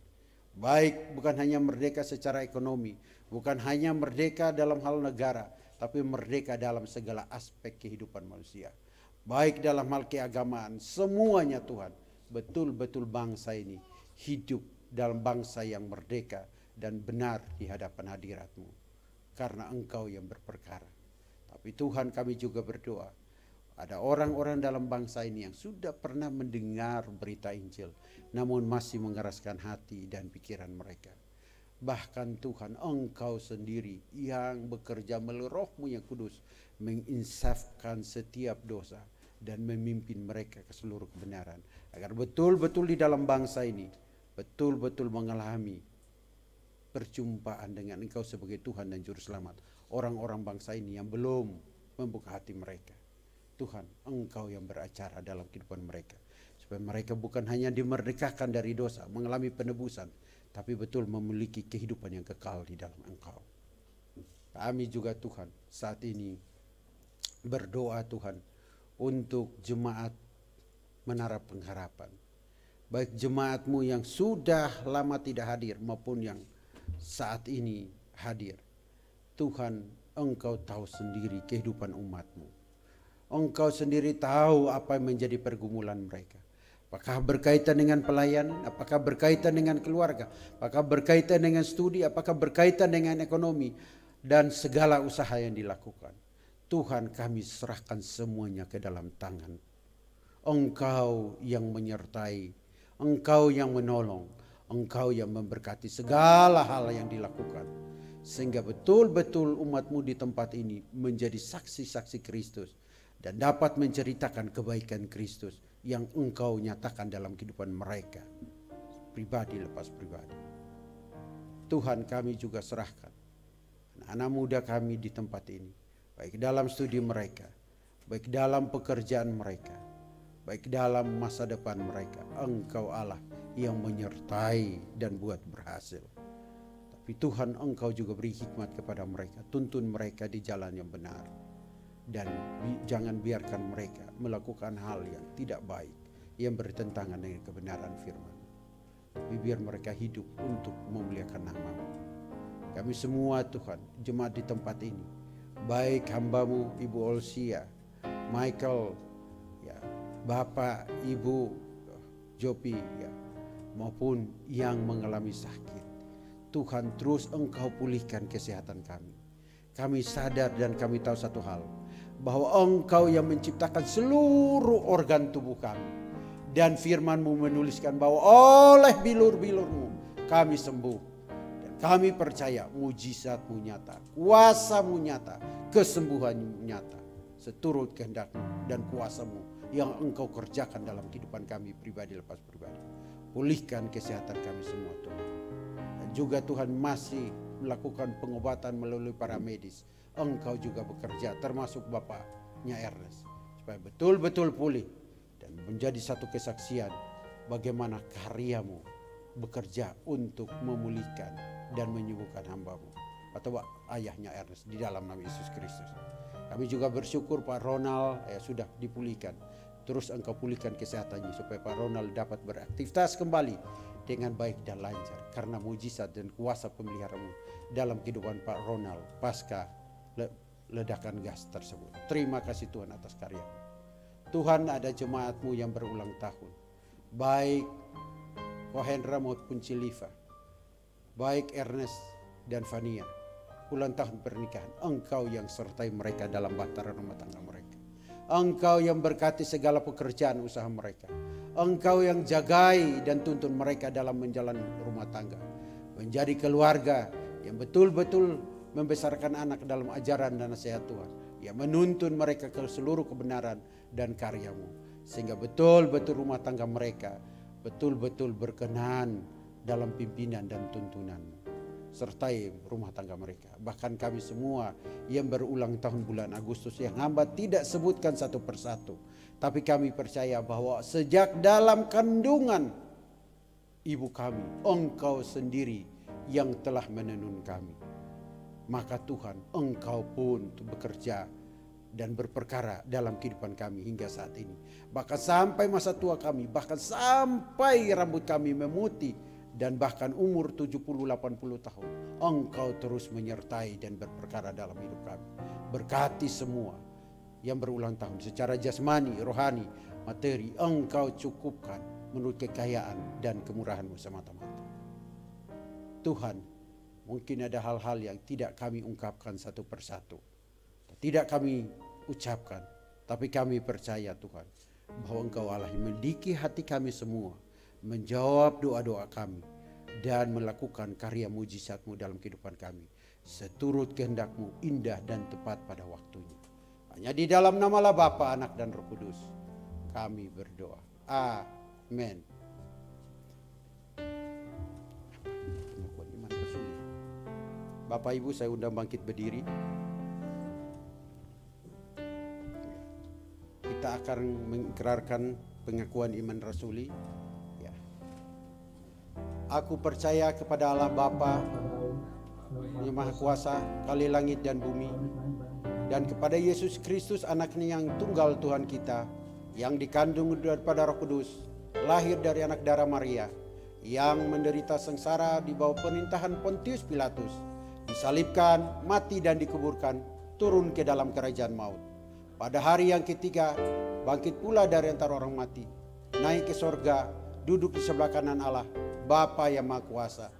Baik bukan hanya merdeka secara ekonomi, bukan hanya merdeka dalam hal negara, tapi merdeka dalam segala aspek kehidupan manusia. Baik dalam hal keagamaan, semuanya Tuhan, betul-betul bangsa ini hidup dalam bangsa yang merdeka dan benar di hadapan hadirat-Mu, karena Engkau yang berperkara. Tapi Tuhan, kami juga berdoa, ada orang-orang dalam bangsa ini yang sudah pernah mendengar berita Injil, namun masih mengeraskan hati dan pikiran mereka. Bahkan Tuhan, Engkau sendiri yang bekerja melalui Roh-Mu yang kudus, menginsafkan setiap dosa dan memimpin mereka ke seluruh kebenaran, agar betul-betul di dalam bangsa ini betul-betul mengalami perjumpaan dengan Engkau sebagai Tuhan dan Juru Selamat. Orang-orang bangsa ini yang belum membuka hati mereka, Tuhan, Engkau yang beracara dalam kehidupan mereka, supaya mereka bukan hanya dimerdekakan dari dosa, mengalami penebusan, tapi betul memiliki kehidupan yang kekal di dalam Engkau. Kami juga Tuhan saat ini berdoa Tuhan untuk jemaat Menara Pengharapan, baik jemaat-Mu yang sudah lama tidak hadir maupun yang saat ini hadir. Tuhan, Engkau tahu sendiri kehidupan umat-Mu. Engkau sendiri tahu apa yang menjadi pergumulan mereka. Apakah berkaitan dengan pelayanan, apakah berkaitan dengan keluarga, apakah berkaitan dengan studi, apakah berkaitan dengan ekonomi, dan segala usaha yang dilakukan. Tuhan, kami serahkan semuanya ke dalam tangan. Engkau yang menyertai, Engkau yang menolong, Engkau yang memberkati segala hal yang dilakukan, sehingga betul-betul umat-Mu di tempat ini menjadi saksi-saksi Kristus dan dapat menceritakan kebaikan Kristus yang Engkau nyatakan dalam kehidupan mereka, pribadi lepas pribadi. Tuhan, kami juga serahkan anak-anak muda kami di tempat ini, baik dalam studi mereka, baik dalam pekerjaan mereka, baik dalam masa depan mereka. Engkau Allah yang menyertai dan buat berhasil. Tapi Tuhan, Engkau juga beri hikmat kepada mereka, tuntun mereka di jalan yang benar, dan jangan biarkan mereka melakukan hal yang tidak baik, yang bertentangan dengan kebenaran firman. Tapi biar mereka hidup untuk memuliakan nama-Mu. Kami semua Tuhan, jemaat di tempat ini, baik hamba-Mu Ibu Olsia, Michael, ya, Bapak, Ibu Jopi, ya, maupun yang mengalami sakit, Tuhan, terus Engkau pulihkan kesehatan kami. Kami sadar dan kami tahu satu hal, bahwa Engkau yang menciptakan seluruh organ tubuh kami, dan firman-Mu menuliskan bahwa oleh bilur-bilur-Mu kami sembuh. Dan kami percaya mujizat-Mu nyata, kuasa-Mu nyata, kesembuhan-Mu nyata, seturut kehendak-Mu dan kuasa-Mu yang Engkau kerjakan dalam kehidupan kami pribadi lepas pribadi. Pulihkan kesehatan kami semua Tuhan. Dan juga Tuhan masih melakukan pengobatan melalui para medis. Engkau juga bekerja, termasuk Bapaknya Ernest, supaya betul-betul pulih dan menjadi satu kesaksian bagaimana karya-Mu bekerja untuk memulihkan dan menyembuhkan hamba-Mu atau ayahnya Ernest di dalam nama Yesus Kristus. Kami juga bersyukur Pak Ronald sudah dipulihkan. Terus Engkau pulihkan kesehatannya supaya Pak Ronald dapat beraktivitas kembali dengan baik dan lancar, karena mujizat dan kuasa pemeliharaan-Mu dalam kehidupan Pak Ronald pasca ledakan gas tersebut. Terima kasih Tuhan atas karya. Tuhan, ada jemaat-Mu yang berulang tahun, baik Kohendra maupun Ciliva, baik Ernest dan Fania, ulang tahun pernikahan. Engkau yang sertai mereka dalam bahtera rumah tangga mereka. Engkau yang berkati segala pekerjaan usaha mereka. Engkau yang jagai dan tuntun mereka dalam menjalani rumah tangga, menjadi keluarga yang betul-betul membesarkan anak dalam ajaran dan nasihat Tuhan, yang menuntun mereka ke seluruh kebenaran dan karya-Mu, sehingga betul-betul rumah tangga mereka betul-betul berkenan dalam pimpinan dan tuntunan. Sertai rumah tangga mereka. Bahkan kami semua yang berulang tahun bulan Agustus, yang hamba tidak sebutkan satu persatu, tapi kami percaya bahwa sejak dalam kandungan ibu kami, Engkau sendiri yang telah menenun kami. Maka Tuhan, Engkau pun bekerja dan berperkara dalam kehidupan kami hingga saat ini. Bahkan sampai masa tua kami, bahkan sampai rambut kami memutih, dan bahkan umur 70-80 tahun, Engkau terus menyertai dan berperkara dalam hidup kami. Berkati semua yang berulang tahun secara jasmani, rohani, materi. Engkau cukupkan menurut kekayaan dan kemurahan-Mu semata-mata. Tuhan, mungkin ada hal-hal yang tidak kami ungkapkan satu persatu, tidak kami ucapkan, tapi kami percaya Tuhan, bahwa Engkau Allah yang melidiki hati kami semua, menjawab doa-doa kami, dan melakukan karya mujizat-Mu dalam kehidupan kami, seturut kehendak-Mu indah dan tepat pada waktunya. Hanya di dalam namalah Bapa, Anak, dan Roh Kudus kami berdoa. Amin. Bapak Ibu, saya undang bangkit berdiri. Kita akan mengikrarkan pengakuan iman rasuli. Ya. Aku percaya kepada Allah Bapa yang Maha Kuasa, kali langit dan bumi, dan kepada Yesus Kristus, Anaknya yang tunggal Tuhan kita, yang dikandung daripada Roh Kudus, lahir dari anak darah Maria, yang menderita sengsara di bawah pemerintahan Pontius Pilatus, disalibkan, mati dan dikuburkan, turun ke dalam kerajaan maut. Pada hari yang ketiga, bangkit pula dari antara orang mati, naik ke sorga, duduk di sebelah kanan Allah, Bapa yang Maha Kuasa,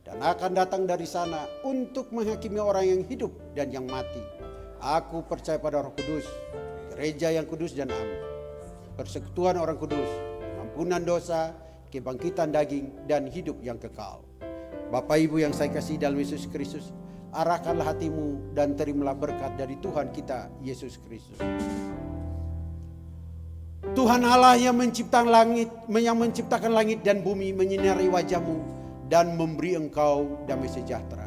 dan akan datang dari sana untuk menghakimi orang yang hidup dan yang mati. Aku percaya pada Roh Kudus, gereja yang kudus dan amin, persekutuan orang kudus, ampunan dosa, kebangkitan daging, dan hidup yang kekal. Bapak Ibu yang saya kasih dalam Yesus Kristus, arahkanlah hatimu dan terimalah berkat dari Tuhan kita Yesus Kristus. Tuhan Allah yang menciptakan langit dan bumi, menyinari wajah-Mu dan memberi engkau damai sejahtera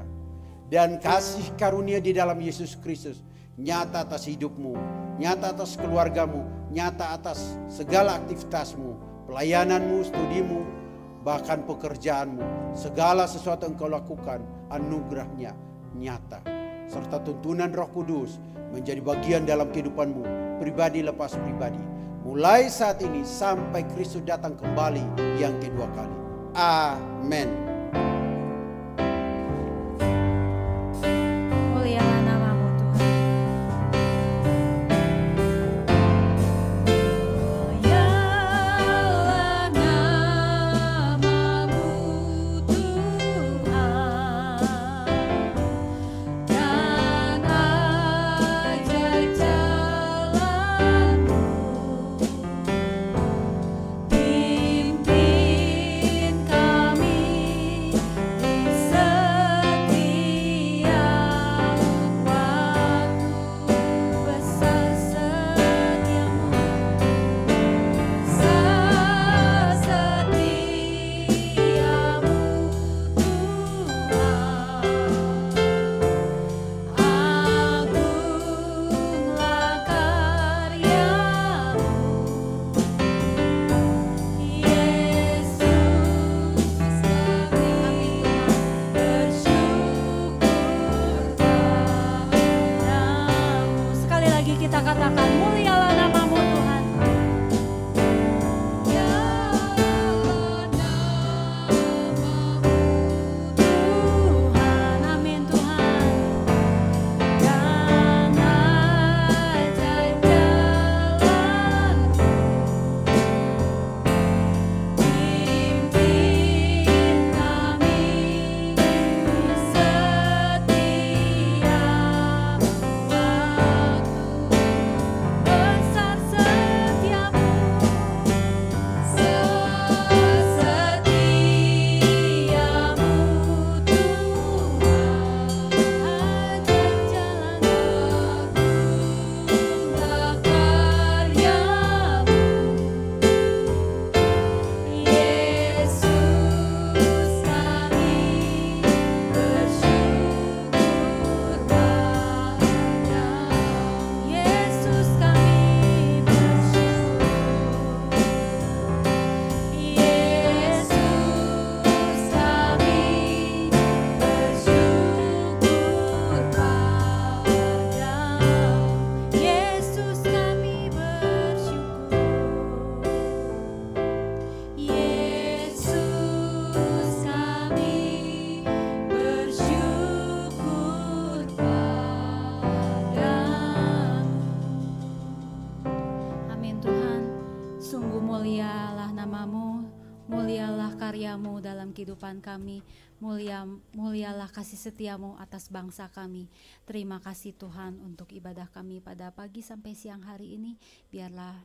dan kasih karunia di dalam Yesus Kristus, nyata atas hidupmu, nyata atas keluargamu, nyata atas segala aktivitasmu, pelayananmu, studimu, bahkan pekerjaanmu. Segala sesuatu yang kau lakukan, anugerahnya nyata, serta tuntunan Roh Kudus menjadi bagian dalam kehidupanmu, pribadi lepas pribadi, mulai saat ini sampai Kristus datang kembali yang kedua kali. Amin. Mulialah nama-Mu Tuhan. Mulialah nama-Mu Tuhan, dan ajar jalan-Mu, pimpin kami karya-Mu dalam kehidupan kami. Mulialah kasih setia-Mu atas bangsa kami. Terima kasih Tuhan untuk ibadah kami pada pagi sampai siang hari ini. Biarlah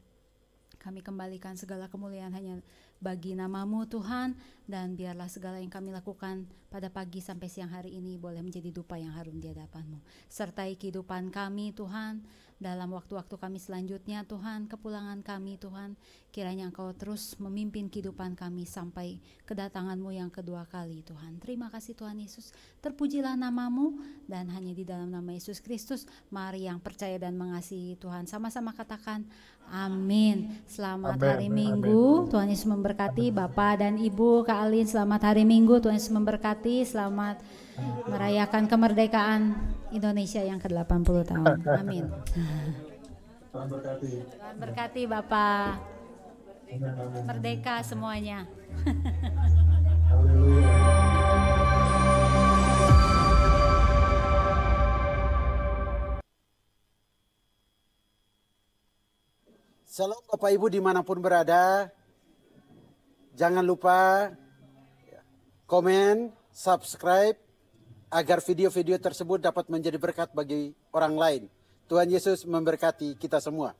kami kembalikan segala kemuliaan hanya bagi nama-Mu Tuhan, dan biarlah segala yang kami lakukan pada pagi sampai siang hari ini boleh menjadi dupa yang harum di hadapan-Mu. Sertai kehidupan kami Tuhan, dalam waktu-waktu kami selanjutnya Tuhan, kepulangan kami Tuhan, kiranya Engkau terus memimpin kehidupan kami sampai kedatangan-Mu yang kedua kali Tuhan. Terima kasih Tuhan Yesus, terpujilah nama-Mu, dan hanya di dalam nama Yesus Kristus, mari yang percaya dan mengasihi Tuhan sama-sama katakan amin. Selamat hari Minggu, Tuhan Yesus memberkati. Bapak dan Ibu, Kak Alin, selamat hari Minggu, Tuhan Yesus memberkati. Selamat merayakan kemerdekaan Indonesia yang ke-80 tahun. Amin. Tuhan berkati. Tuhan berkati Bapak. Merdeka semuanya. Shalom Bapak Ibu dimanapun berada. Jangan lupa komen, subscribe, agar video-video tersebut dapat menjadi berkat bagi orang lain. Tuhan Yesus memberkati kita semua.